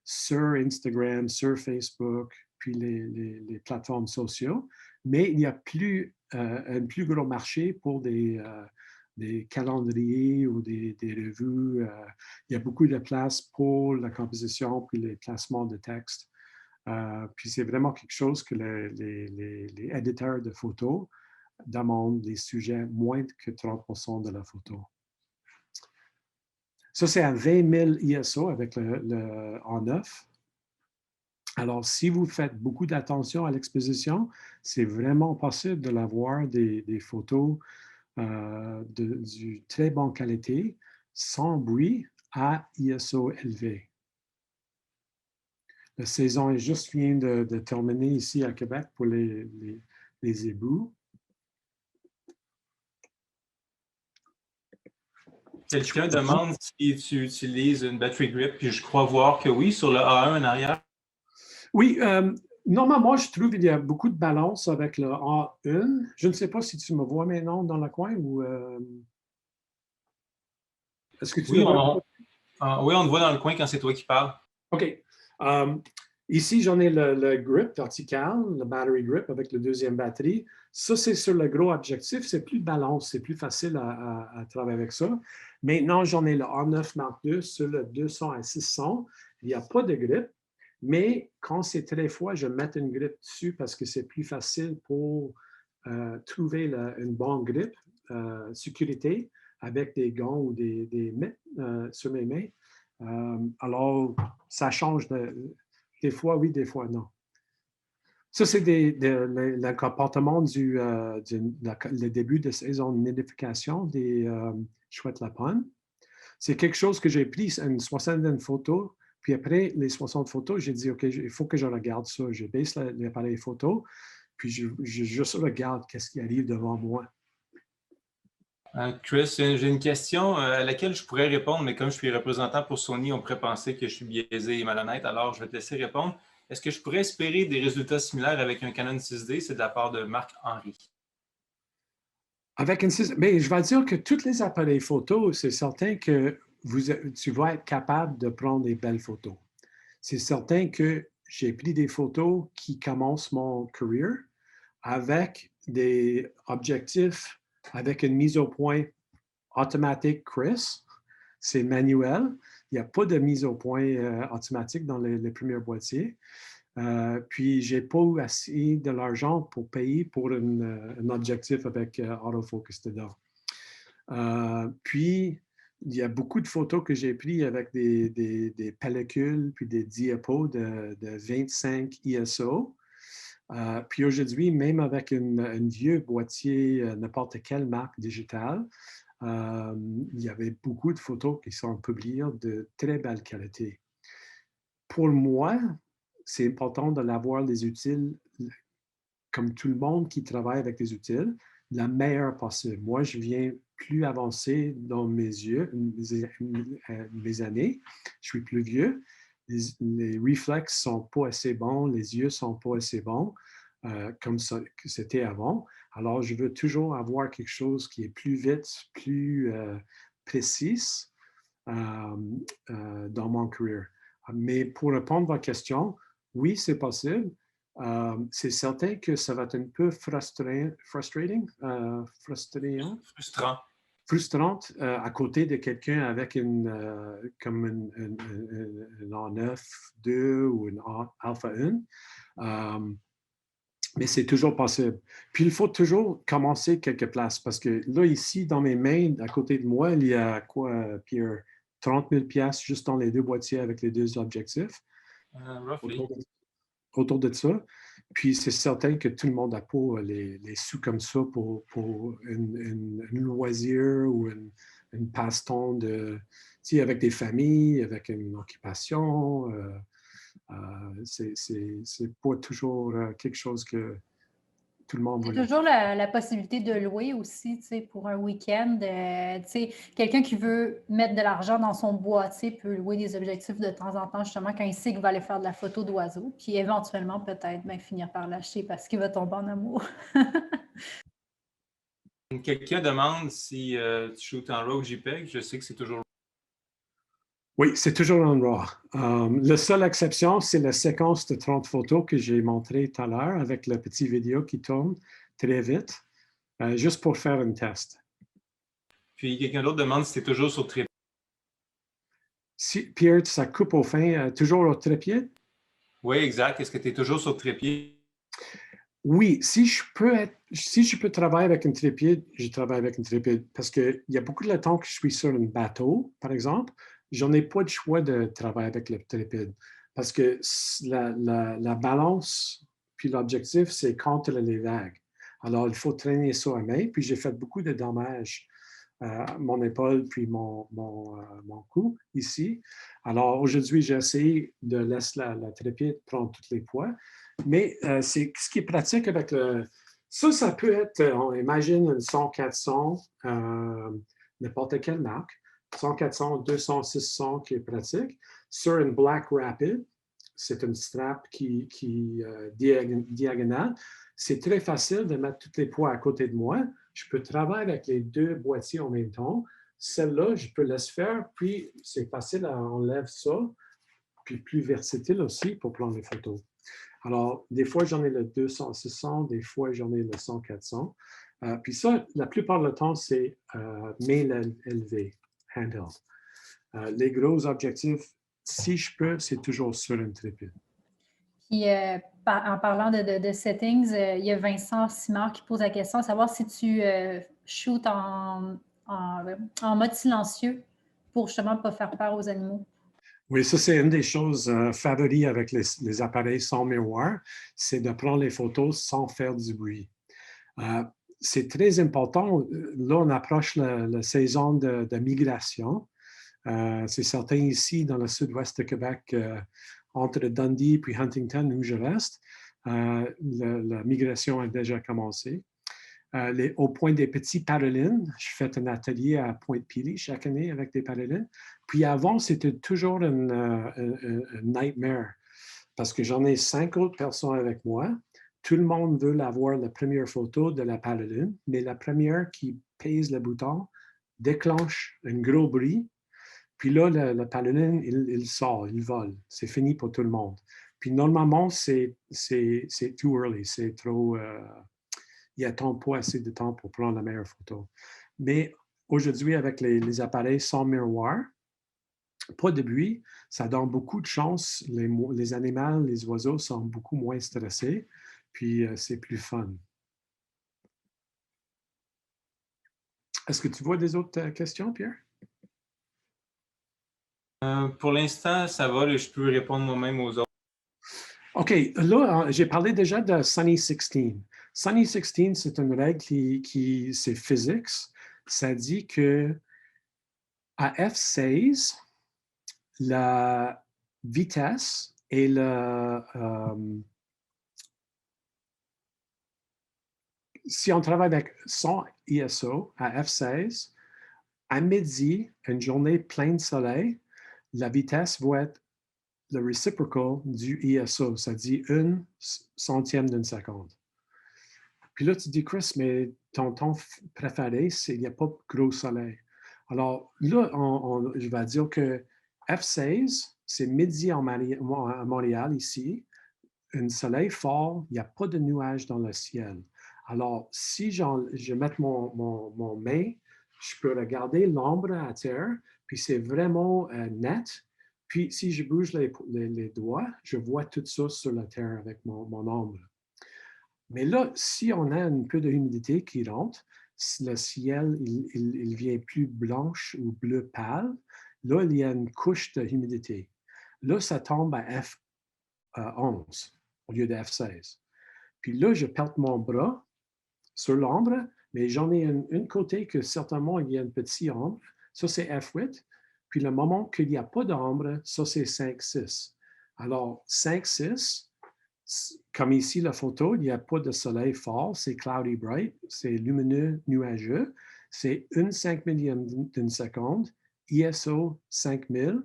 Speaker 3: sur Instagram, sur Facebook, puis les plateformes sociales, mais il y a un plus gros marché pour des calendriers ou des revues. Il y a beaucoup de place pour la composition puis les placements de texte. Puis c'est vraiment quelque chose que les éditeurs de photos demandent des sujets moins que 30% de la photo. Ça, c'est à 20 000 ISO avec le A9. Alors, si vous faites beaucoup d'attention à l'exposition, c'est vraiment possible de l'avoir des photos du très bonne qualité, sans bruit, à ISO élevé. La saison est juste vient de terminer ici à Québec pour les ébous.
Speaker 2: Quelqu'un demande si tu utilises une battery grip, puis je crois voir que oui, sur le A1 en arrière.
Speaker 3: Oui, normalement, je trouve qu'il y a beaucoup de balance avec le A1. Je ne sais pas si tu me vois maintenant dans le coin ou... Est-ce que tu
Speaker 2: Oui,
Speaker 3: me vois?
Speaker 2: Oui, on te voit dans le coin quand c'est toi qui parles.
Speaker 3: OK. Ici, j'en ai le grip vertical, le battery grip avec le deuxième batterie. Ça, c'est sur le gros objectif. C'est plus balance, c'est plus facile à travailler avec ça. Maintenant, j'en ai le A9 Mark II sur le 200 à 600. Il n'y a pas de grip, mais quand c'est très froid, je mets une grip dessus parce que c'est plus facile pour trouver une bonne grip, sécurité, avec des gants ou des mains sur mes mains. Alors, ça change des fois oui, des fois non. Ça, c'est le comportement le début de saison de nidification des chouettes lapines. C'est quelque chose que j'ai pris une soixantaine de photos, puis après les 60 photos, j'ai dit, OK, il faut que je regarde ça. Je baisse l'appareil photo, puis je juste regarde qu'est-ce qui arrive devant moi.
Speaker 2: Chris, j'ai une question à laquelle je pourrais répondre, mais comme je suis représentant pour Sony, on pourrait penser que je suis biaisé et malhonnête, alors je vais te laisser répondre. Est-ce que je pourrais espérer des résultats similaires avec un Canon 6D? C'est de la part de Marc-Henri.
Speaker 3: Avec une 6D, mais je vais dire que tous les appareils photo, c'est certain que tu vas être capable de prendre des belles photos. C'est certain que j'ai pris des photos qui commencent mon career avec des objectifs, avec une mise au point automatique Chris. C'est manuel. Il n'y a pas de mise au point automatique dans les premiers boîtiers. Puis, je n'ai pas eu assez de l'argent pour payer pour un objectif avec autofocus dedans. Puis, il y a beaucoup de photos que j'ai prises avec des pellicules puis des diapos de 25 ISO. Puis aujourd'hui, même avec un vieux boîtier, n'importe quelle marque digitale, il y avait beaucoup de photos qui sont publiées de très belle qualité. Pour moi, c'est important de l'avoir les utiles, comme tout le monde qui travaille avec les utiles, la meilleure possible. Moi, je viens plus avancé dans mes années. Je suis plus vieux. Les réflexes ne sont pas assez bons, les yeux ne sont pas assez bons comme c'était avant. Alors, je veux toujours avoir quelque chose qui est plus vite, plus précis dans mon carrière. Mais pour répondre à votre question, oui, c'est possible. C'est certain que ça va être un peu frustrante à côté de quelqu'un avec comme une A9 II ou une Alpha 1. Mais c'est toujours possible. Puis il faut toujours commencer quelque place parce que là, ici, dans mes mains, à côté de moi, il y a quoi, Pierre? 30 000 $ juste dans les deux boîtiers avec les deux objectifs.
Speaker 2: Roughly.
Speaker 3: autour de ça. Puis c'est certain que tout le monde n'a pas les sous comme ça pour une loisir ou une passe-temps avec des familles, avec une occupation. C'est pas toujours quelque chose que tout le monde
Speaker 1: Il y
Speaker 3: va.
Speaker 1: a toujours la possibilité de louer aussi, pour un week-end. Quelqu'un qui veut mettre de l'argent dans son boîtier peut louer des objectifs de temps en temps, justement, quand il sait qu'il va aller faire de la photo d'oiseaux, puis éventuellement, peut-être, finir par l'acheter parce qu'il va tomber en amour.
Speaker 2: Quelqu'un demande si tu shootes en RAW ou JPEG. Je sais que c'est toujours...
Speaker 3: Oui, c'est toujours en RAW. La seule exception, c'est la séquence de 30 photos que j'ai montrée tout à l'heure avec la petite vidéo qui tourne très vite, juste pour faire un test.
Speaker 2: Puis quelqu'un d'autre demande si c'est toujours sur trépied.
Speaker 3: Si, Pierre, ça coupe au fin, toujours au trépied?
Speaker 2: Oui, exact. Est-ce que tu es toujours sur trépied?
Speaker 3: Oui, si je peux travailler avec un trépied, je travaille avec un trépied parce qu'il y a beaucoup de temps que je suis sur un bateau, par exemple, j'en ai pas de choix de travailler avec le trépied parce que la balance puis l'objectif, c'est contre les vagues. Alors, il faut traîner ça à main, puis j'ai fait beaucoup de dommages à mon épaule puis mon cou ici. Alors, aujourd'hui, j'ai essayé de laisser la trépied prendre tous les poids. Mais c'est ce qui est pratique avec le... Ça peut être, on imagine une 100-400, n'importe quelle marque, 100-400, 200-600 qui est pratique. Sur une Black Rapid, c'est une strap qui diagonale. C'est très facile de mettre tous les poids à côté de moi. Je peux travailler avec les deux boîtiers en même temps. Celle-là, je peux laisser faire, puis c'est facile à enlever ça, puis plus versatile aussi pour prendre les photos. Alors, des fois, j'en ai le 200-600, des fois, j'en ai le 100-400. Puis ça, la plupart du temps, c'est main élevée, handheld. Les gros objectifs, si je peux, c'est toujours sur une trépied.
Speaker 1: Puis, en parlant de settings, il y a Vincent Simard qui pose la question à savoir si tu shootes en mode silencieux pour justement ne pas faire peur aux animaux.
Speaker 3: Oui, ça, c'est une des choses favorites avec les appareils sans miroir, c'est de prendre les photos sans faire du bruit. C'est très important. Là, on approche la saison de migration. C'est certain ici, dans le sud-ouest de Québec, entre Dundee et Huntington, où je reste, la migration a déjà commencé. Au point des petits parolines, je fais un atelier à Pointe-Pili chaque année avec des parolines. Puis avant, c'était toujours un nightmare parce que j'en ai 5 autres personnes avec moi. Tout le monde veut avoir la première photo de la paroline, mais la première qui pèse le bouton déclenche un gros bruit. Puis là, la paroline, il sort, il vole. C'est fini pour tout le monde. Puis normalement, c'est too early, c'est trop... il n'attend pas assez de temps pour prendre la meilleure photo. Mais aujourd'hui, avec les appareils sans miroir, pas de bruit, ça donne beaucoup de chance. Les animaux, les oiseaux sont beaucoup moins stressés, puis c'est plus fun. Est-ce que tu vois des autres questions, Pierre?
Speaker 2: Pour l'instant, ça va. Là, je peux répondre moi-même aux autres.
Speaker 3: OK. Là, j'ai parlé déjà de Sunny 16. Sunny 16, c'est une règle qui c'est physics. Ça dit que à F16, la vitesse et si on travaille avec 100 ISO à F16, à midi, une journée pleine de soleil, la vitesse va être le reciprocal du ISO, ça dit 1/100 d'une seconde. Puis là, tu dis, Chris, mais ton temps préféré, c'est il n'y a pas de gros soleil. Alors là, je vais dire que F16, c'est midi à Montréal, ici. Un soleil fort, il n'y a pas de nuages dans le ciel. Alors, si je mets mon main, je peux regarder l'ombre à terre, puis c'est vraiment net. Puis, si je bouge les doigts, je vois tout ça sur la terre avec mon ombre. Mais là, si on a un peu d'humidité qui rentre, le ciel, il vient plus blanche ou bleu pâle. Là, il y a une couche de humidité. Là, ça tombe à F11. au lieu de F16. Puis là, je porte mon bras sur l'ombre, mais j'en ai une côté que certainement il y a une petite ombre. Ça, c'est F8. Puis le moment qu'il n'y a pas d'ombre, ça, c'est 5-6. Alors, 5-6, comme ici la photo, il n'y a pas de soleil fort, c'est cloudy bright, c'est lumineux, nuageux. C'est 1/5 millième d'une seconde, ISO 5000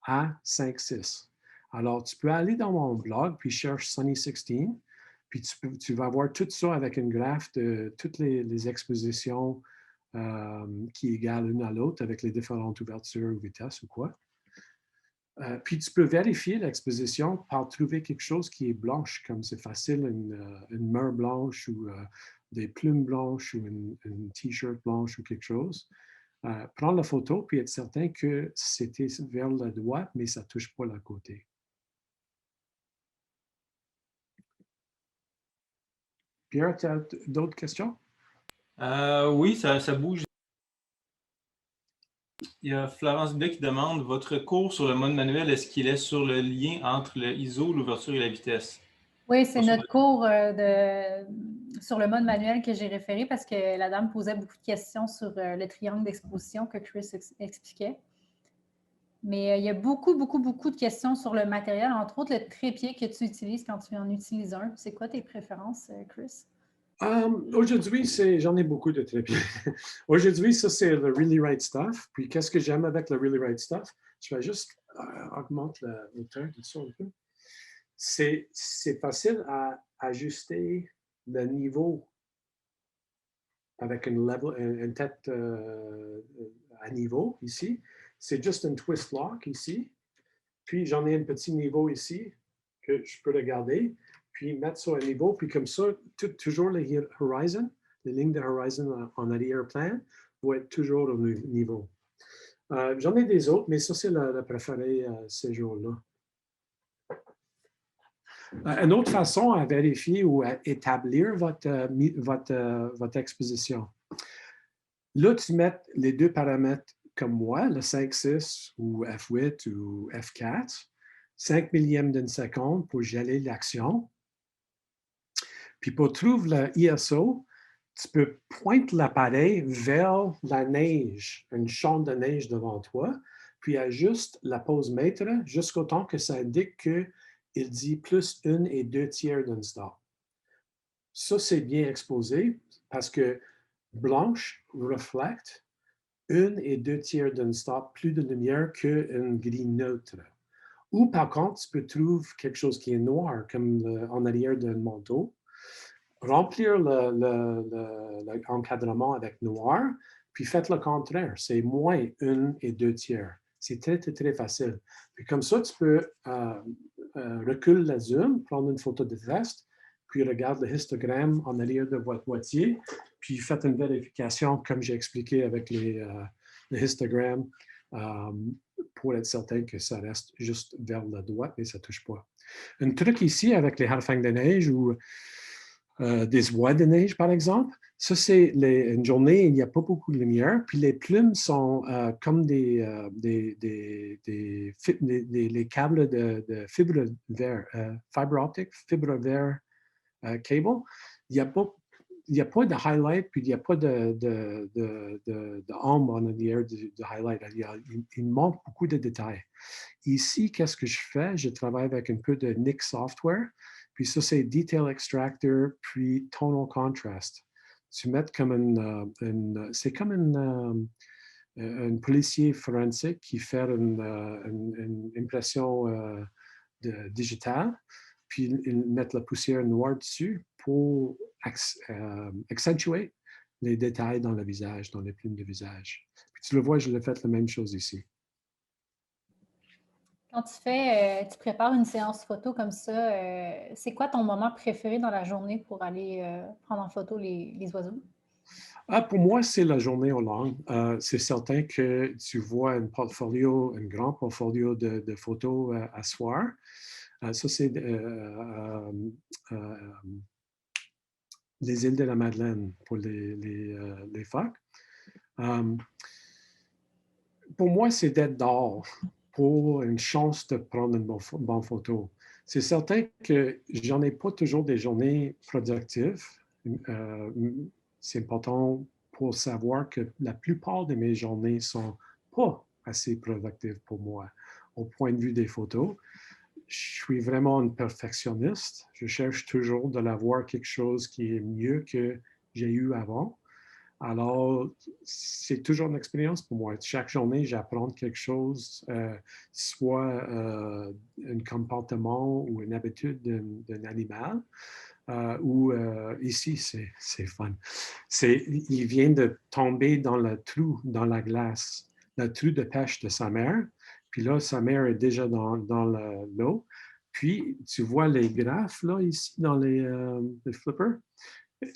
Speaker 3: à 5-6. Alors, tu peux aller dans mon blog, puis cherche Sunny 16, puis tu vas voir tout ça avec une graphe de toutes les expositions qui égalent l'une à l'autre avec les différentes ouvertures ou vitesses ou quoi. Puis tu peux vérifier l'exposition par trouver quelque chose qui est blanche, comme c'est facile, une meur blanche ou des plumes blanches ou une t-shirt blanche ou quelque chose. Prendre la photo puis être certain que c'était vers la droite, mais ça ne touche pas le côté. Pierre, tu as d'autres questions?
Speaker 2: Oui, ça bouge. Il y a Florence Blais qui demande, votre cours sur le mode manuel, est-ce qu'il est sur le lien entre le ISO, l'ouverture et la vitesse?
Speaker 1: Oui, c'est notre cours sur le mode manuel que j'ai référé parce que la dame posait beaucoup de questions sur le triangle d'exposition que Chris expliquait. Mais il y a beaucoup de questions sur le matériel, entre autres le trépied que tu utilises quand tu en utilises un. C'est quoi tes préférences, Chris?
Speaker 3: Aujourd'hui, j'en ai beaucoup de trépieds. Aujourd'hui, ça, c'est le Really Right Stuff. Puis, qu'est-ce que j'aime avec le Really Right Stuff? Je vais juste augmenter la hauteur de ça un peu. C'est facile à ajuster le niveau avec une tête à niveau ici. C'est juste un twist lock ici. Puis, j'en ai un petit niveau ici que je peux regarder, puis mettre ça à niveau. Puis comme ça, toujours les horizons, les lignes de horizon en arrière-plan vont être toujours au niveau. J'en ai des autres, mais ça, c'est le préféré ces jours-là. Une autre façon à vérifier ou à établir votre exposition. Là, tu mets les deux paramètres comme moi, le 5-6 ou F8 ou F4, 5 millièmes d'une seconde pour geler l'action. Puis pour trouver le ISO, tu peux pointer l'appareil vers la neige, une champ de neige devant toi, puis ajuste la pose mètre jusqu'au temps que ça indique qu'il dit plus 1 et 2 tiers d'un stop. Ça, c'est bien exposé parce que blanche reflète 1 et 2 tiers d'un stop plus de lumière qu'une grille neutre. Ou par contre, tu peux trouver quelque chose qui est noir, comme en arrière d'un manteau, remplir l'encadrement avec noir, puis faites le contraire. C'est moins 1 et 2 tiers. C'est très facile. Puis comme ça, tu peux reculer la zoom, prendre une photo de test, puis regarde le histogramme en arrière de votre boîtier, puis faites une vérification, comme j'ai expliqué avec le histogramme, pour être certain que ça reste juste vers la droite, mais ça ne touche pas. Un truc ici avec les harfangs de neige ou des voies de neige, par exemple, ça, c'est une journée, il n'y a pas beaucoup de lumière, puis les plumes sont comme les câbles de fibre vert, fibre optique, fibre vert cable. Il n'y a pas de highlight, puis il n'y a pas d'ombre en arrière de highlight. Il manque beaucoup de détails. Ici, qu'est-ce que je fais? Je travaille avec un peu de Nik Software, puis ça, c'est Detail Extractor, puis Tonal Contrast. Tu mets comme c'est comme un policier forensique qui fait une impression digitale, puis ils mettent la poussière noire dessus pour accentuer les détails dans le visage, dans les plumes de visage. Puis tu le vois, je l'ai fait la même chose ici.
Speaker 1: Quand tu prépares une séance photo comme ça, c'est quoi ton moment préféré dans la journée pour aller prendre en photo les oiseaux?
Speaker 3: Pour moi, c'est la journée au long. C'est certain que tu vois un grand portfolio de photos à soir. Ça, c'est les îles de la Madeleine pour les phoques. Pour moi, c'est d'être dehors. pour une chance de prendre une bonne photo. C'est certain que j'en ai pas toujours des journées productives. C'est important pour savoir que la plupart de mes journées sont pas assez productives pour moi au point de vue des photos. Je suis vraiment un perfectionniste. Je cherche toujours de l'avoir quelque chose qui est mieux que j'ai eu avant. Alors, c'est toujours une expérience pour moi. Chaque journée, j'apprends quelque chose, soit un comportement ou une habitude d'un animal, ou ici, c'est fun. Il vient de tomber dans le trou, dans la glace, le trou de pêche de sa mère. Puis là, sa mère est déjà dans l'eau. Puis, tu vois les graphes, là, ici, dans les flippers.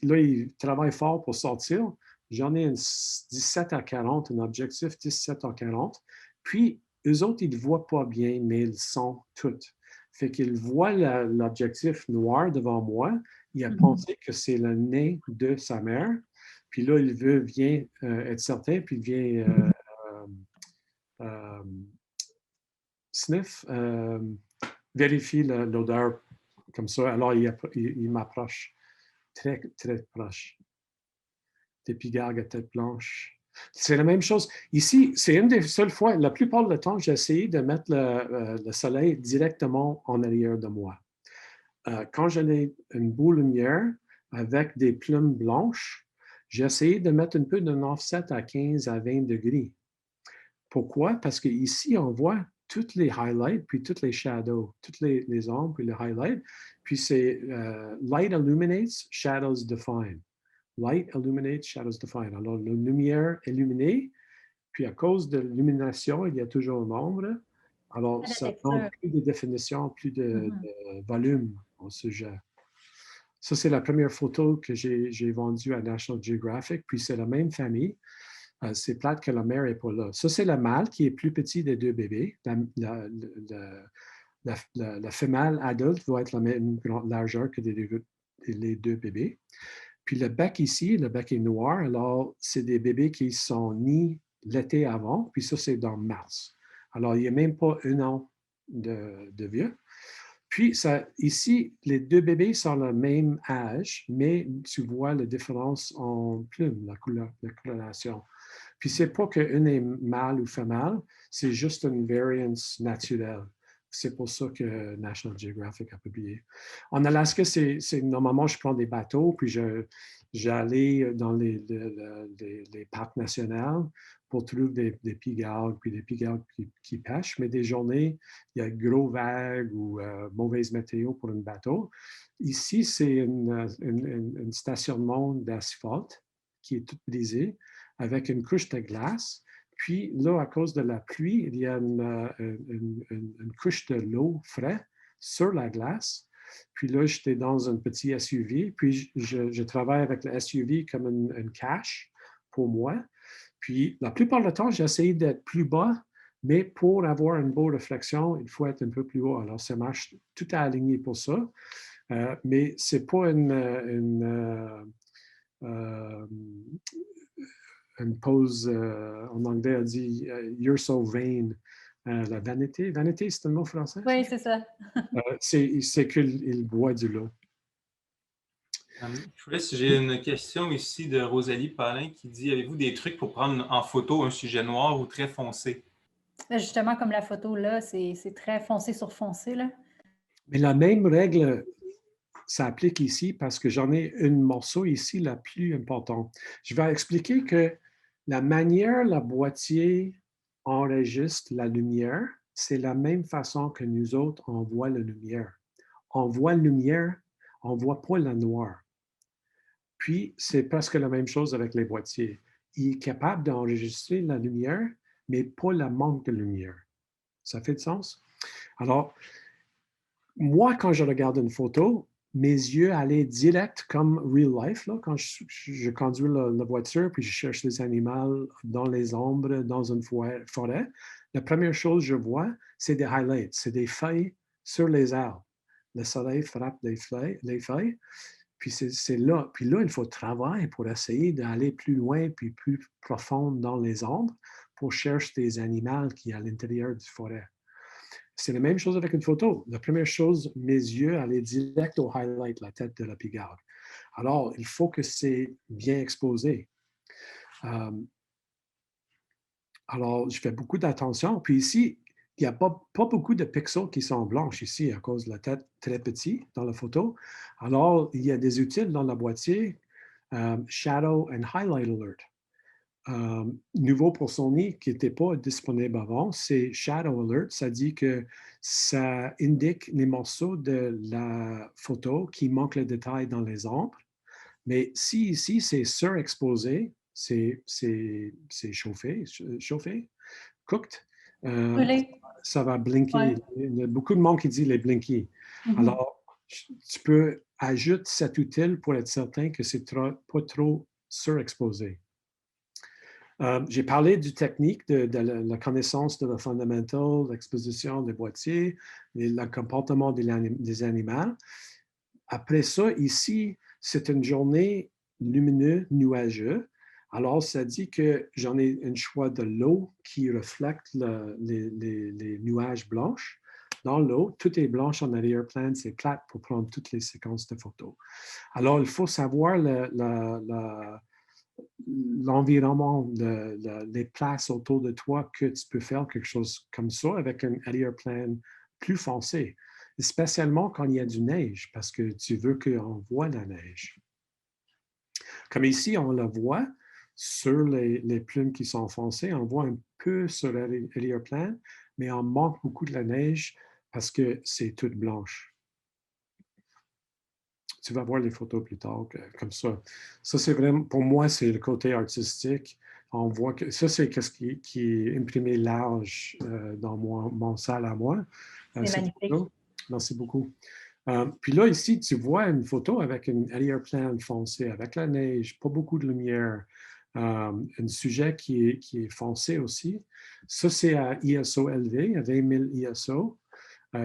Speaker 3: Là, il travaille fort pour sortir. J'en ai une 17 à 40, un objectif 17 à 40. Puis, eux autres, ils ne voient pas bien, mais ils sont toutes. Fait qu'ils voient l'objectif noir devant moi. Il a pensé que c'est le nez de sa mère. Puis là, vient être certain, puis il vient sniff, vérifie l'odeur comme ça. Alors, il m'approche très, très proche. Des pigargues à tête blanche. C'est la même chose. Ici, c'est une des seules fois, la plupart du temps, j'ai essayé de mettre le soleil directement en arrière de moi. Quand j'avais une beau lumière avec des plumes blanches, j'ai essayé de mettre un peu d'un offset à 15 à 20 degrés. Pourquoi? Parce qu'ici, on voit toutes les highlights, puis toutes les shadows, toutes les ombres, puis les highlights. Puis c'est light illuminates, shadows define. Light illuminates, shadows define. Alors, la lumière illuminée, puis à cause de l'illumination, il y a toujours une ombre. Alors, ça prend plus de définition, plus de volume au sujet. Ça, c'est la première photo que j'ai vendue à National Geographic, puis c'est la même famille. C'est plate que la mère n'est pas là. Ça, c'est le mâle qui est plus petit des deux bébés. La femelle adulte va être la même largeur que les deux bébés. Puis le bec ici, le bec est noir. Alors, c'est des bébés qui sont nés l'été avant. Puis ça, c'est dans mars. Alors, il n'y a même pas un an de vieux. Puis ici, les deux bébés sont le même âge, mais tu vois la différence en plumes, la coloration. Puis c'est pas qu'une est mâle ou femelle, c'est juste une variance naturelle. C'est pour ça que National Geographic a publié. En Alaska, normalement, je prends des bateaux, puis j'allais dans les parcs nationaux pour trouver des pigargues, puis des pigargues qui pêchent. Mais des journées, il y a gros vagues ou mauvaise météo pour un bateau. Ici, c'est un stationnement d'asphalte qui est tout brisé avec une couche de glace. Puis là, à cause de la pluie, il y a une couche de l'eau frais sur la glace. Puis là, j'étais dans un petit SUV. Puis je travaille avec le SUV comme une cache pour moi. Puis la plupart du temps, j'essaie d'être plus bas, mais pour avoir une bonne réflexion, il faut être un peu plus haut. Alors, ça marche tout à aligné pour ça. Mais ce n'est pas une pose, en anglais, on dit You're so vain. La vanité. Vanité, c'est un mot français?
Speaker 1: Oui, c'est ça.
Speaker 3: C'est qu'il boit du lot.
Speaker 2: J'ai une question ici de Rosalie Palin qui dit: avez-vous des trucs pour prendre en photo un sujet noir ou très foncé?
Speaker 1: Justement, comme la photo là, c'est très foncé sur foncé, là.
Speaker 3: Mais la même règle s'applique ici parce que j'en ai un morceau ici la plus importante. Je vais expliquer que la manière la boîtier enregistre la lumière, c'est la même façon que nous autres, on voit la lumière. On voit la lumière, on ne voit pas la noire. Puis, c'est presque la même chose avec les boîtiers. Il est capable d'enregistrer la lumière, mais pas le manque de lumière. Ça fait du sens? Alors, moi, quand je regarde une photo, mes yeux allaient direct comme real life, là, quand je conduis la voiture, puis je cherche des animaux dans les ombres, dans une forêt. La première chose que je vois, c'est des highlights, c'est des feuilles sur les arbres. Le soleil frappe les feuilles, puis c'est là. Puis là, il faut travailler pour essayer d'aller plus loin, puis plus profond dans les ombres, pour chercher des animaux qui sont à l'intérieur du forêt. C'est la même chose avec une photo. La première chose, mes yeux allaient direct au highlight, la tête de la pigargue. Alors, il faut que c'est bien exposé. Alors, je fais beaucoup d'attention. Puis ici, il n'y a pas beaucoup de pixels qui sont blanches ici à cause de la tête très petite dans la photo. Alors, il y a des outils dans le boîtier, Shadow and Highlight Alert. Nouveau pour Sony qui n'était pas disponible avant, c'est Shadow Alert. Ça dit que ça indique les morceaux de la photo qui manquent le détail dans les ombres. Mais si ici, c'est surexposé, c'est chauffé, cooked, ça va blinker.
Speaker 1: Ouais.
Speaker 3: Il y a beaucoup de monde qui dit les blinky. Alors, tu peux ajouter cet outil pour être certain que c'est pas trop surexposé. J'ai parlé du technique de la connaissance de la fondamentale, l'exposition des boîtiers, le comportement des animaux. Après ça, ici, c'est une journée lumineuse, nuageuse. Alors, ça dit que j'en ai un choix de l'eau qui reflète les nuages blanches. Dans l'eau, tout est blanche en arrière-plan, c'est plate pour prendre toutes les séquences de photos. Alors, il faut savoir l'environnement, les places autour de toi que tu peux faire quelque chose comme ça avec un arrière-plan plus foncé, spécialement quand il y a du neige, parce que tu veux qu'on voit la neige. Comme ici, on la voit sur les plumes qui sont foncées, on voit un peu sur l'arrière-plan, mais on manque beaucoup de la neige parce que c'est toute blanche. Tu vas voir les photos plus tard, comme ça. Ça, c'est vraiment, pour moi, c'est le côté artistique. On voit que ça, c'est ce qui est imprimé large dans mon salle à moi.
Speaker 1: C'est magnifique.
Speaker 3: Merci beaucoup. Puis là, ici, tu vois une photo avec une arrière-plan foncé, avec la neige, pas beaucoup de lumière, un sujet qui est foncé aussi. Ça, c'est à ISO élevé, à 20 000 ISO.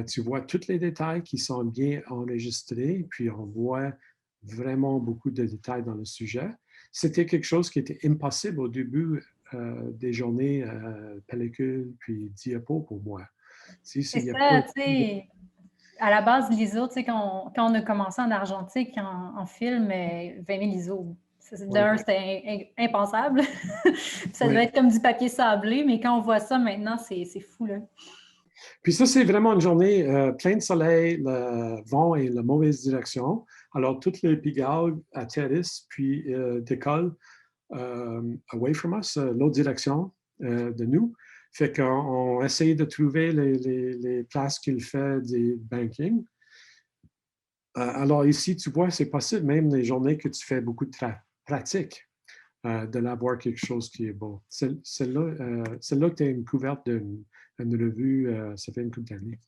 Speaker 3: Tu vois tous les détails qui sont bien enregistrés, puis on voit vraiment beaucoup de détails dans le sujet. C'était quelque chose qui était impossible au début des journées pellicule puis diapo pour moi.
Speaker 1: C'est ça, tu sais. À la base, l'ISO, tu sais, quand on a commencé en argentique, en film, 20 000 ISO, d'un, c'était impensable. Ça devait être comme du papier sablé, mais quand on voit ça maintenant, c'est fou, là.
Speaker 3: Puis ça, c'est vraiment une journée pleine de soleil, le vent et la mauvaise direction. Alors, toutes les pigargues atterrissent puis décollent away from us, l'autre direction de nous. Fait qu'on essaye de trouver les places qu'il fait des banking. Alors ici, tu vois, c'est possible, même les journées que tu fais beaucoup de pratique, de l'avoir quelque chose qui est beau. Celle-là que tu as une couverte d'une revue, ça fait une couple d'années.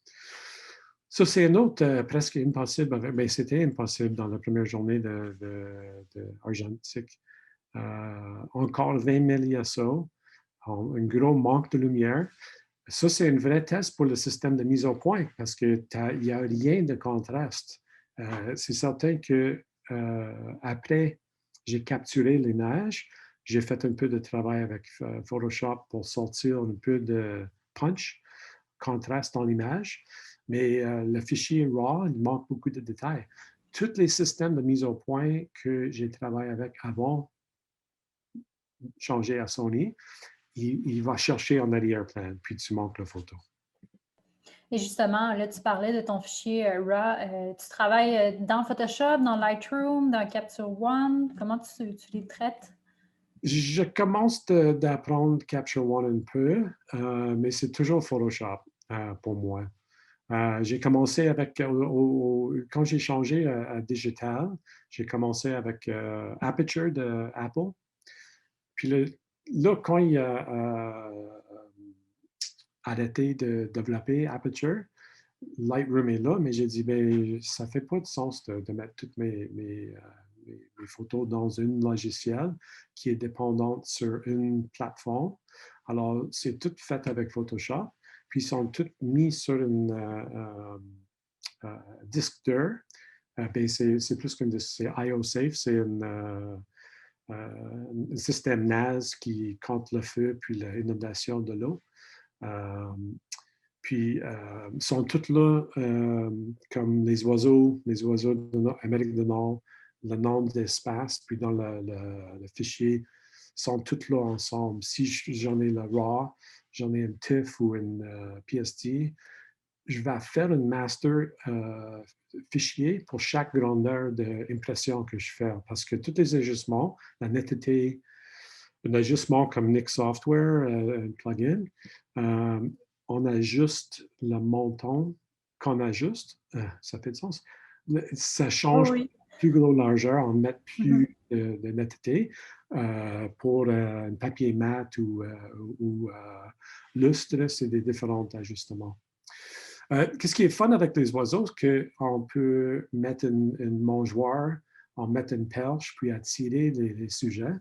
Speaker 3: Ça, c'est une autre presque impossible. Mais c'était impossible dans la première journée de argentique. Encore 20 000 ISO, un gros manque de lumière. Ça, c'est un vrai test pour le système de mise au point parce qu'il n'y a rien de contraste. C'est certain que après, j'ai capturé les neiges. J'ai fait un peu de travail avec Photoshop pour sortir un peu de punch, contraste dans l'image. Mais le fichier RAW, il manque beaucoup de détails. Tous les systèmes de mise au point que j'ai travaillé avec avant changer à Sony, il va chercher en arrière-plan, puis tu manques la photo.
Speaker 1: Et justement, là, tu parlais de ton fichier RAW. Tu travailles dans Photoshop, dans Lightroom, dans Capture One. Comment tu les traites?
Speaker 3: Je commence d'apprendre Capture One un peu, mais c'est toujours Photoshop pour moi. J'ai commencé avec, quand j'ai changé à digital, j'ai commencé avec Aperture de Apple. Puis là, quand il a arrêté de développer Aperture, Lightroom est là, mais j'ai dit, ben, ça ne fait pas de sens de mettre toutes mes photos dans un logiciel qui est dépendante sur une plateforme. Alors, c'est tout fait avec Photoshop, puis ils sont tous mis sur une disque dur. Ben, c'est plus qu'un disque, c'est IO Safe, c'est une un système NAS qui compte le feu puis l'inondation de l'eau. Puis, ils sont tous là, comme les oiseaux de l'Amérique du Nord, le nombre d'espaces, puis dans le fichier, sont tous là ensemble. Si j'en ai le RAW, j'en ai un TIFF ou une PST, je vais faire un master fichier pour chaque grandeur d'impression que je fais. Parce que tous les ajustements, la netteté, un ajustement comme Nik Software, un plugin, on ajuste le montant qu'on ajuste. Ça fait du sens? Ça change plus gros largeur, on met plus de netteté pour un papier mat ou lustre, c'est des différents ajustements. Qu'est-ce qui est fun avec les oiseaux, c'est qu'on peut mettre une mangeoire, on met une perche, puis attirer les sujets.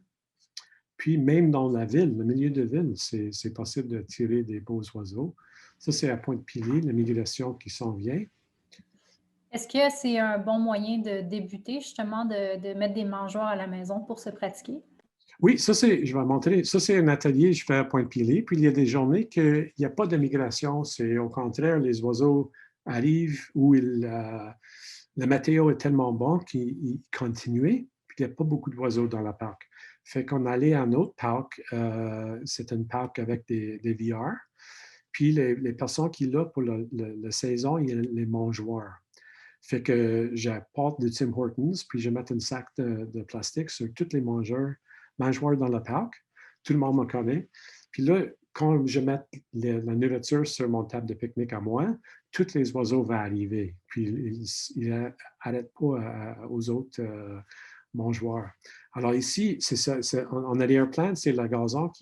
Speaker 3: Puis même dans la ville, le milieu de ville, c'est possible de tirer des beaux oiseaux. Ça, c'est à Pointe-Pilet, la migration qui s'en vient.
Speaker 1: Est-ce que c'est un bon moyen de débuter, justement, de mettre des mangeoires à la maison pour se pratiquer?
Speaker 3: Oui, ça, je vais montrer. Ça, c'est un atelier que je fais à Pointe-Pilet. Puis, il y a des journées qu'il n'y a pas de migration. C'est au contraire, les oiseaux arrivent où la météo est tellement bon qu'ils continuent. Puis, il n'y a pas beaucoup d'oiseaux dans le parc. Fait qu'on allait à un autre parc. C'est un parc avec des VR. Puis, les personnes qui sont là pour la saison, il y a les mangeoires. Fait que j'apporte du Tim Hortons, puis je mets un sac de plastique sur tous les mangeoires dans le parc. Tout le monde me connaît. Puis là, quand je mets la nourriture sur mon table de pique-nique à moi, tous les oiseaux vont arriver. Puis ils n'arrêtent pas aux autres mangeoires. Alors ici, c'est ça, en arrière-plan, c'est le gazon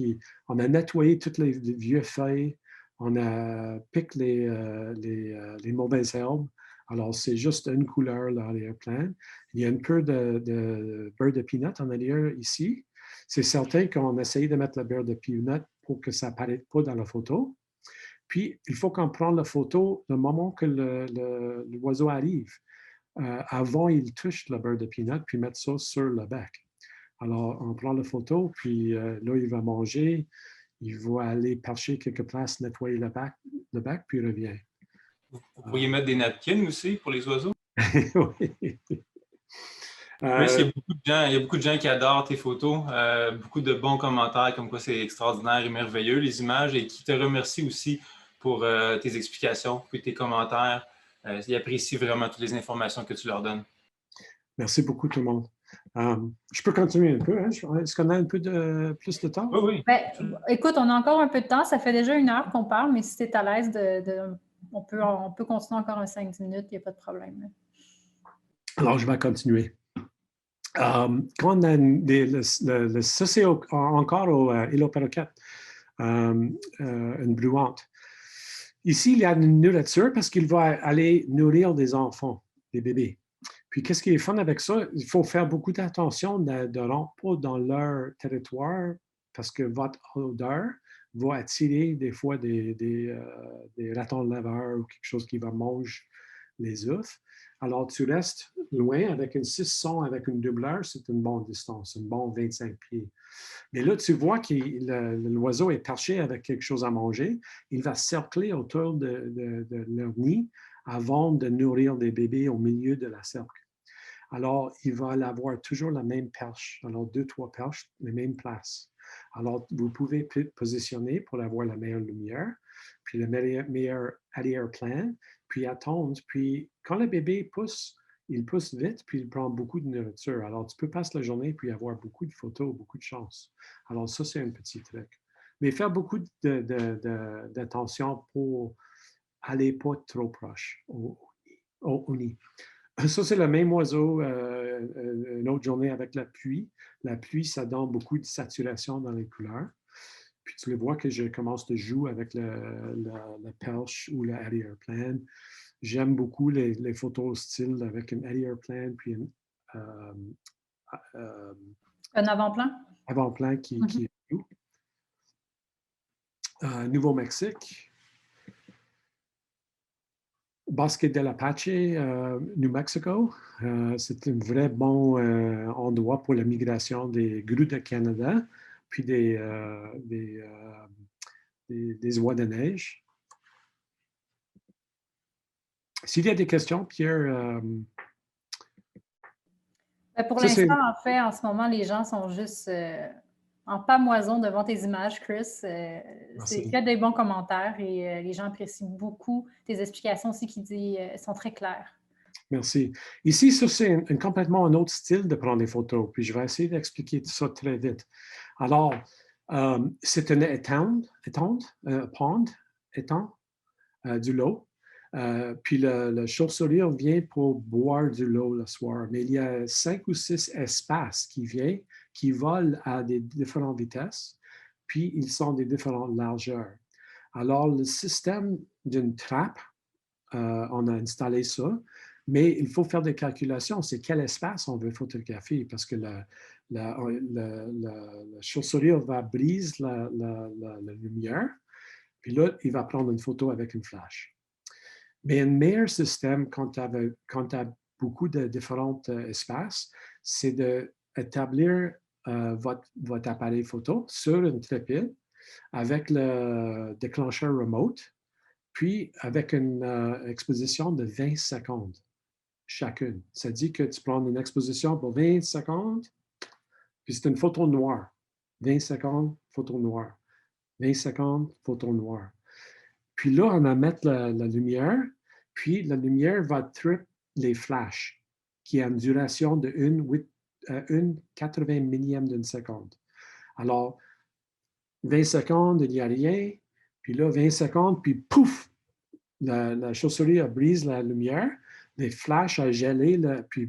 Speaker 3: on a nettoyé toutes les vieux feuilles, on a piqué les mauvaises herbes. Alors, c'est juste une couleur, l'arrière-plan. Il y a un peu de beurre de peanut en arrière ici. C'est certain qu'on essaye de mettre le beurre de peanut pour que ça n'apparaisse pas dans la photo. Puis, il faut qu'on prenne la photo le moment que l'oiseau arrive. Avant, il touche le beurre de peanut, puis mettre ça sur le bec. Alors, on prend la photo, puis là, il va manger. Il va aller percher quelque place, nettoyer le bec, puis il revient.
Speaker 2: Vous pourriez mettre des napkins aussi pour les oiseaux?
Speaker 3: Oui.
Speaker 2: Oui, il y a beaucoup de gens qui adorent tes photos, beaucoup de bons commentaires comme quoi c'est extraordinaire et merveilleux, les images, et qui te remercient aussi pour tes explications, puis tes commentaires. Ils apprécient vraiment toutes les informations que tu leur donnes.
Speaker 3: Merci beaucoup tout le monde. Je peux continuer un peu. Hein? Est-ce qu'on a un peu plus de temps?
Speaker 2: Oui, oui.
Speaker 1: Ben, écoute, on a encore un peu de temps. Ça fait déjà 1 heure qu'on parle, mais si tu es à l'aise, on peut continuer encore un 5-10 minutes, il n'y a pas de problème.
Speaker 3: Alors, je vais continuer. Quand on a ça, c'est encore au îlot Paroquet, une bruante. Ici, il y a une nourriture parce qu'il va aller nourrir des enfants, des bébés. Puis, qu'est-ce qui est fun avec ça? Il faut faire beaucoup d'attention de ne rentrer pas dans leur territoire parce que votre odeur va attirer des fois des ratons laveurs ou quelque chose qui va manger les œufs. Alors, tu restes loin avec une 600, avec une doubleur, c'est une bonne distance, une bonne 25 pieds. Mais là, tu vois que l'oiseau est perché avec quelque chose à manger. Il va cercler autour de leur nid avant de nourrir des bébés au milieu de la cercle. Alors, il va avoir toujours la même perche. Alors, 2-3 perches, les mêmes places. Alors, vous pouvez positionner pour avoir la meilleure lumière, puis le meilleur arrière-plan, puis attendre. Puis, quand le bébé pousse, il pousse vite, puis il prend beaucoup de nourriture. Alors, tu peux passer la journée, puis avoir beaucoup de photos, beaucoup de chance. Alors, ça, c'est un petit truc. Mais faire beaucoup d'attention pour aller pas trop proche au nid. Ça, c'est le même oiseau, une autre journée avec la pluie. La pluie, ça donne beaucoup de saturation dans les couleurs. Puis tu le vois que je commence de jouer avec la perche ou l'arrière-plan. J'aime beaucoup les photos style avec un arrière-plan puis
Speaker 1: Un avant-plan?
Speaker 3: avant-plan qui est flou. Nouveau-Mexique. Bosque del Apache, New Mexico. C'est un vrai bon endroit pour la migration des grues de Canada, puis des oies de neige. S'il y a des questions, Pierre.
Speaker 1: Pour l'instant, en fait, en ce moment, les gens sont juste en pamoison devant tes images, Chris. C'est que des bons commentaires et les gens apprécient beaucoup tes explications aussi qui sont très claires.
Speaker 3: Merci. Ici, ça, c'est complètement un autre style de prendre des photos, puis je vais essayer d'expliquer ça très vite. Alors, c'est un étang du lot. Puis le chauve-souris vient pour boire du lot le soir. Mais il y a 5 ou 6 espaces qui volent à des différentes vitesses, puis ils sont des différentes largeurs. Alors, le système d'une trappe, on a installé ça, mais il faut faire des calculations. C'est quel espace on veut photographier parce que la chauve-souris va briser la lumière, puis là, il va prendre une photo avec une flash. Mais un meilleur système, quand tu as beaucoup de différents espaces, c'est d'établir votre appareil photo sur une trépied avec le déclencheur remote, puis avec une exposition de 20 secondes chacune. Ça dit que tu prends une exposition pour 20 secondes, puis c'est une photo noire. 20 secondes, photo noire. 20 secondes, photo noire. Puis là, on va mettre la lumière, puis la lumière va trip les flashs, qui a une duration de 1/80 millième d'une seconde. Alors, 20 secondes, il n'y a rien, puis là, 20 secondes, puis pouf, la chauve-souris brise la lumière, les flashs a gelé, puis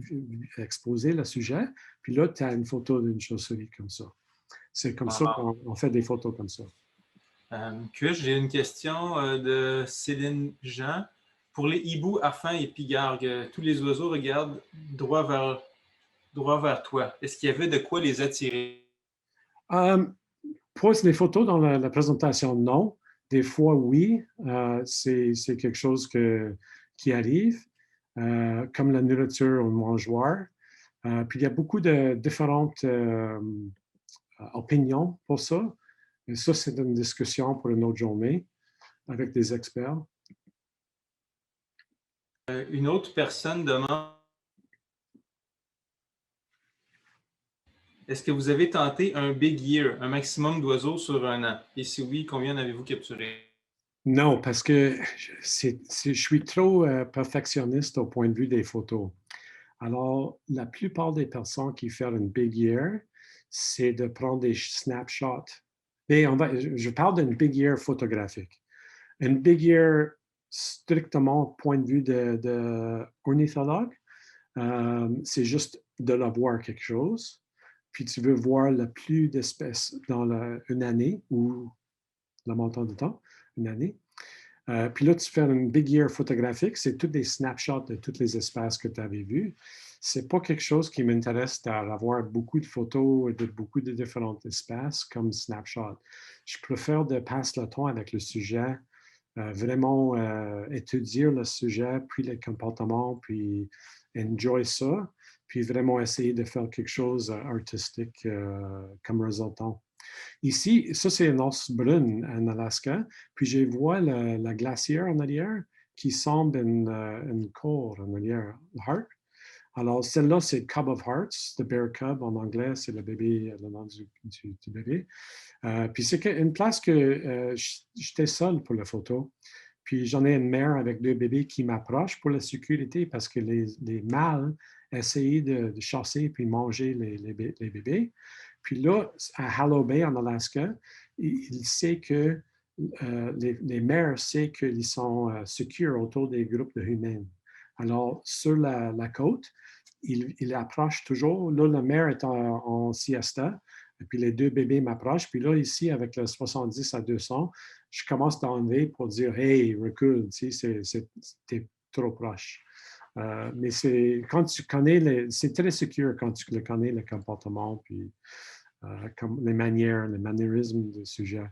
Speaker 3: exposé le sujet, puis là, tu as une photo d'une chauve-souris comme ça. C'est comme ça qu'on fait des photos comme ça.
Speaker 2: Chris, j'ai une question de Céline Jean. Pour les hiboux, affins et pigargues, tous les oiseaux regardent droit vers toi. Est-ce qu'il y avait de quoi les attirer?
Speaker 3: Pour les photos dans la présentation, non. Des fois, oui. C'est quelque chose qui arrive, comme la nourriture au mangeoire. Puis il y a beaucoup de différentes opinions pour ça. Et ça, c'est une discussion pour une autre journée avec des experts.
Speaker 2: Une autre personne demande, est-ce que vous avez tenté un big year, un maximum d'oiseaux sur un an? Et si oui, combien en avez-vous capturé?
Speaker 3: Non, parce que je suis trop perfectionniste au point de vue des photos. Alors, la plupart des personnes qui font une big year, c'est de prendre des snapshots. Et je parle d'une big year photographique. Une big year strictement point de vue de ornithologue, c'est juste de la voir quelque chose. Puis tu veux voir le plus d'espèces dans une année ou le montant de temps, une année. Puis là, tu fais une big year photographique, c'est tous des snapshots de tous les espaces que tu avais vus. C'est pas quelque chose qui m'intéresse d'avoir beaucoup de photos de beaucoup de différents espaces comme snapshot. Je préfère de passer le temps avec le sujet, vraiment étudier le sujet, puis les comportements, puis enjoy ça, puis vraiment essayer de faire quelque chose artistique comme résultat. Ici, ça, c'est une ours brune en Alaska. Puis je vois la glacière en arrière qui semble une cour en arrière, heart. Alors, celle-là, c'est Cub of Hearts, the bear cub en anglais, c'est le bébé, le nom du bébé. Puis c'est une place que j'étais seul pour la photo. Puis j'en ai une mère avec 2 bébés qui m'approchent pour la sécurité parce que les mâles essayaient de chasser puis manger les bébés. Puis là, à Hallow Bay, en Alaska, il sait que les mères savent qu'ils sont secures autour des groupes de humains. Alors, sur la côte, il approche toujours. Là, la mère est en siesta, et puis les 2 bébés m'approchent. Puis là, ici, avec le 70 à 200, je commence à enlever pour dire « Hey, recule, tu sais, t'es trop proche. » Mais quand tu connais, c'est très sûr quand tu connais le comportement, puis comme les manières, les maniérismes du sujet.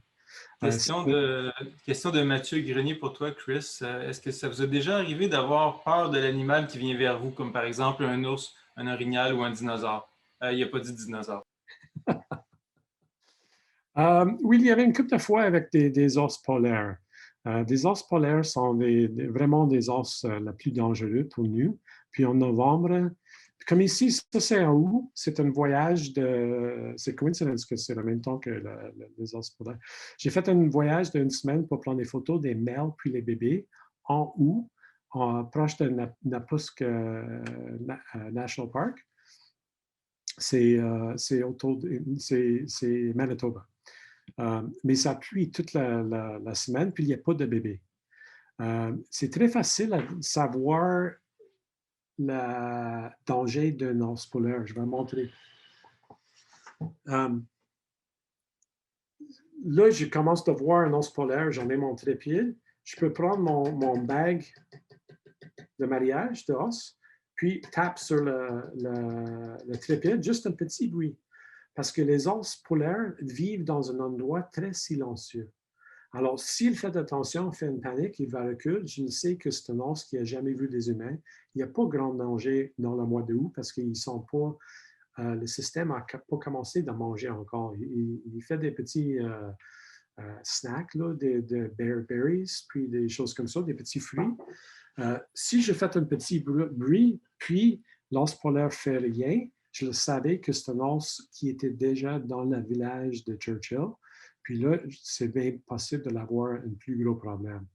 Speaker 2: Question de Mathieu Grenier pour toi, Chris. Est-ce que ça vous a déjà arrivé d'avoir peur de l'animal qui vient vers vous, comme par exemple un ours, un orignal ou un dinosaure? Il n'y a pas dit dinosaure.
Speaker 3: Oui, il y avait une couple de fois avec des ours polaires. Des ours polaires sont vraiment des ours les plus dangereux pour nous. Puis en novembre, comme ici, ça c'est en août, c'est un voyage de... C'est coïncidence que c'est le même temps que les ours polaires. J'ai fait un voyage d'une semaine pour prendre des photos des mâles puis les bébés en août, proche de Naposk National Park. C'est Manitoba. Mais ça pluie toute la semaine, puis il n'y a pas de bébé. C'est très facile à savoir le danger d'un ours polaire. Je vais montrer. Là, je commence à voir un ours polaire, j'en ai mon trépied. Je peux prendre mon bag de mariage d'os, puis tape sur le trépied, juste un petit bruit. Parce que les ours polaires vivent dans un endroit très silencieux. Alors, s'il fait attention, fait une panique, il va reculer, je ne sais que c'est un ours qui n'a jamais vu des humains. Il n'y a pas grand danger dans le mois d'août parce qu'ils sont pas... le système n'a pas commencé à manger encore. Il fait des petits snacks, là, de berries, puis des choses comme ça, des petits fruits. Si je fais un petit bruit, puis l'ours polaire fait rien, je le savais que c'est un ours qui était déjà dans le village de Churchill. Puis là, c'est bien possible de l'avoir un plus gros problème.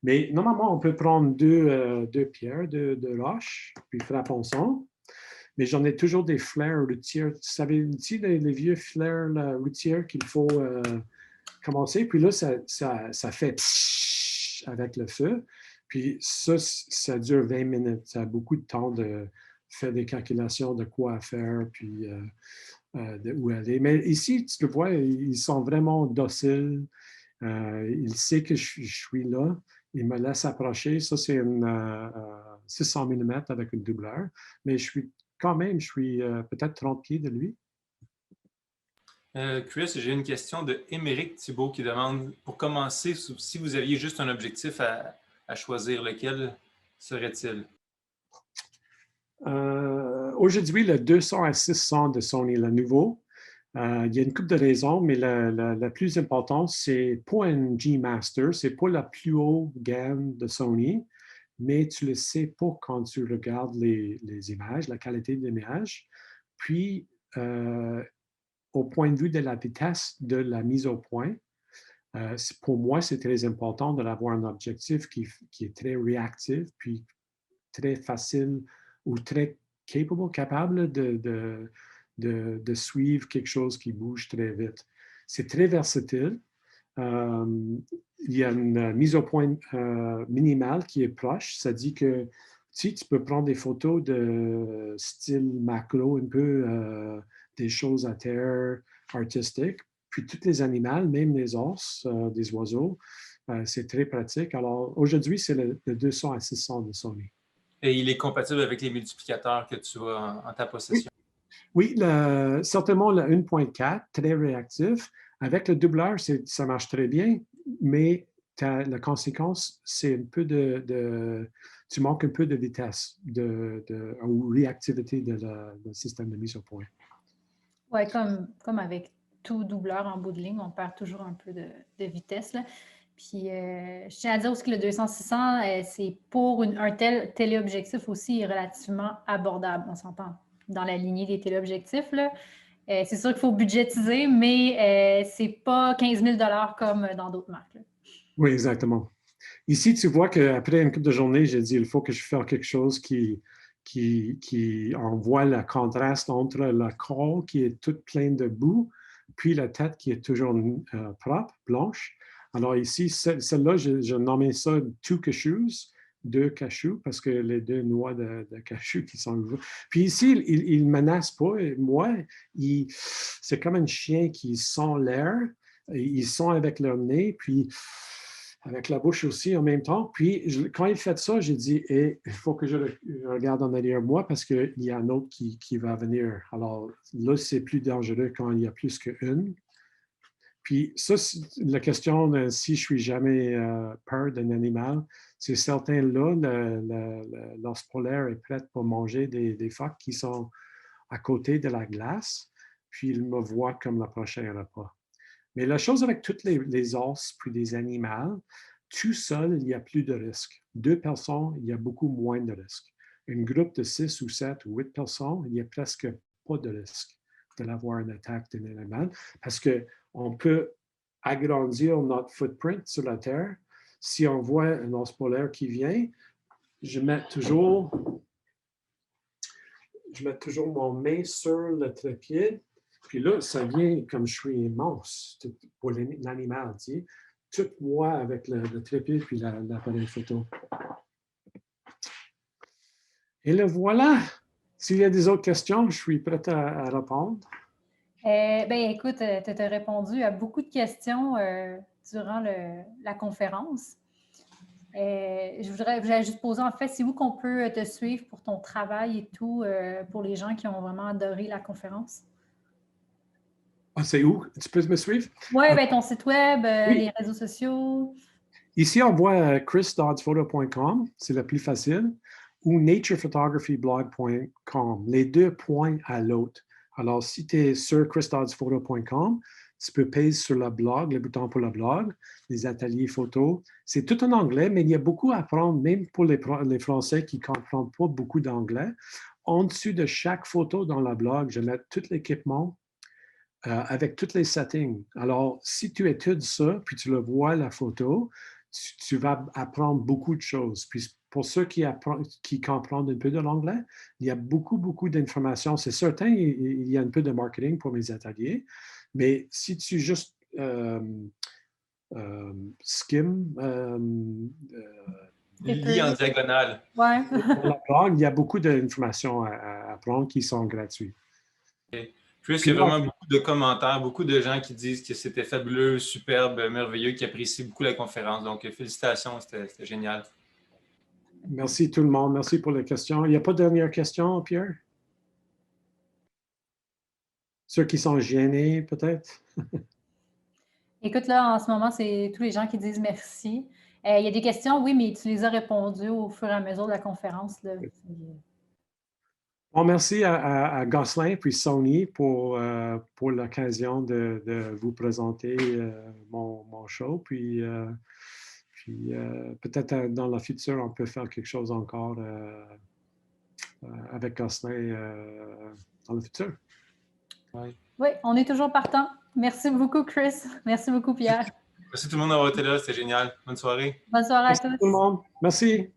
Speaker 3: Mais normalement, on peut prendre deux pierres de roche, puis frappons son. Mais j'en ai toujours des flares routières. Vous savez, les vieux flares routières qu'il faut commencer. Puis là, ça fait pshhh avec le feu. Puis ça dure 20 minutes. Ça a beaucoup de temps de faire des calculations de quoi faire, puis de où aller. Mais ici, tu le vois, ils sont vraiment dociles. Il sait que je suis là. Il me laisse approcher. Ça, c'est une 600 mm avec une doubleur. Mais je suis peut-être 30 pieds de lui.
Speaker 2: Chris, j'ai une question de Émeric Thibault qui demande, pour commencer, si vous aviez juste un objectif à choisir, lequel serait-il?
Speaker 3: Aujourd'hui, le 200 à 600 de Sony, le nouveau, il y a une couple de raisons, mais la plus importante, c'est pas un G Master, c'est pas la plus haute gamme de Sony, mais tu le sais pas quand tu regardes les images, la qualité de l'image. Puis, au point de vue de la vitesse de la mise au point, pour moi, c'est très important d'avoir un objectif qui est très réactif, puis très facile ou très capable de suivre quelque chose qui bouge très vite. C'est très versatile. Il y a une mise au point minimale qui est proche. Ça dit que tu peux prendre des photos de style macro, un peu des choses à terre artistiques. Puis tous les animaux, même les ours, des oiseaux, c'est très pratique. Alors aujourd'hui, c'est le 200 à 600 de Sony.
Speaker 2: Et il est compatible avec les multiplicateurs que tu as en ta possession.
Speaker 3: Oui, certainement le 1.4, très réactif. Avec le doubleur, ça marche très bien, mais la conséquence, c'est un peu tu manques un peu de vitesse ou réactivité du système de mise au point.
Speaker 1: Oui, comme avec tout doubleur en bout de ligne, on perd toujours un peu de vitesse, là. Puis, je tiens à dire aussi que le 200-600, c'est pour un tel téléobjectif aussi relativement abordable. On s'entend dans la lignée des téléobjectifs, là. C'est sûr qu'il faut budgétiser, mais c'est pas 15 000 $ comme dans d'autres marques, là.
Speaker 3: Oui, exactement. Ici, tu vois qu'après une couple de journées, j'ai dit il faut que je fasse quelque chose qui envoie le contraste entre le corps qui est tout plein de boue, puis la tête qui est toujours propre, blanche. Alors ici, celle-là, je nommais ça two cashews, 2 cachous, parce que les 2 noix de cachous qui sont... Puis ici, il ne menace pas. Moi, c'est comme un chien qui sent l'air. Ils sont avec leur nez, puis avec la bouche aussi en même temps. Puis quand il fait ça, j'ai dit, il faut que je regarde en arrière moi parce qu'il y a un autre qui va venir. Alors là, c'est plus dangereux quand il y a plus qu'une. Puis ça, la question de si je suis jamais peur d'un animal, c'est certain là, l'ours polaire est prêt pour manger des phoques qui sont à côté de la glace, puis il me voit comme le prochain repas. Mais la chose avec toutes les os puis des animaux, tout seul, il y a plus de risque. 2 personnes, il y a beaucoup moins de risque. Un groupe de 6 ou 7 ou 8 personnes, il n'y a presque pas de risque de l'avoir une attaque d'un animal parce qu'on peut agrandir notre footprint sur la Terre. Si on voit un ours polaire qui vient, je mets toujours mon main sur le trépied. Puis là, ça vient comme je suis immense pour l'animal, tu sais. Tout moi avec le trépied puis l'appareil photo. Et le voilà. S'il y a des autres questions, je suis prêt à répondre.
Speaker 1: Ben, écoute, tu as répondu à beaucoup de questions durant la conférence. Je voulais juste poser, en fait, c'est où qu'on peut te suivre pour ton travail et tout, pour les gens qui ont vraiment adoré la conférence?
Speaker 3: Ah, c'est où? Tu peux me suivre?
Speaker 1: Oui, ben, ton site web,
Speaker 3: oui.
Speaker 1: Les réseaux sociaux.
Speaker 3: Ici, on voit chrisdoddsphoto.com, c'est le plus facile, ou naturephotographyblog.com. Les deux pointent à l'autre. Alors, si tu es sur chrisdoddsphoto.com, tu peux peser sur le blog, le bouton pour le blog, les ateliers photos. C'est tout en anglais, mais il y a beaucoup à apprendre, même pour les Français qui ne comprennent pas beaucoup d'anglais. En dessous de chaque photo dans le blog, je mets tout l'équipement avec toutes les settings. Alors, si tu études ça, puis tu le vois, la photo, tu vas apprendre beaucoup de choses. Puis pour ceux qui comprennent un peu de l'anglais, il y a beaucoup d'informations. C'est certain, il y a un peu de marketing pour mes ateliers, mais si tu juste skim,
Speaker 2: lis en diagonale.
Speaker 1: Ouais.
Speaker 3: Il y a beaucoup d'informations à apprendre qui sont gratuites.
Speaker 2: Okay. Puis il y a vraiment beaucoup de commentaires, beaucoup de gens qui disent que c'était fabuleux, superbe, merveilleux, qui apprécient beaucoup la conférence. Donc, félicitations, c'était génial.
Speaker 3: Merci tout le monde. Merci pour les questions. Il n'y a pas de dernière question, Pierre? Ceux qui sont gênés, peut-être?
Speaker 1: Écoute, là, en ce moment, c'est tous les gens qui disent merci. Il y a des questions, oui, mais tu les as répondues au fur et à mesure de la conférence. Là.
Speaker 3: Bon, merci à Gosselin puis Sony pour l'occasion de vous présenter mon show. Puis peut-être dans le futur, on peut faire quelque chose encore avec Gosselin dans le futur.
Speaker 1: Oui, on est toujours partant. Merci beaucoup, Chris. Merci beaucoup, Pierre.
Speaker 2: Merci tout le monde d'avoir été là. C'était génial. Bonne soirée.
Speaker 1: Bonne soirée à tous.
Speaker 3: Merci tout le monde. Merci.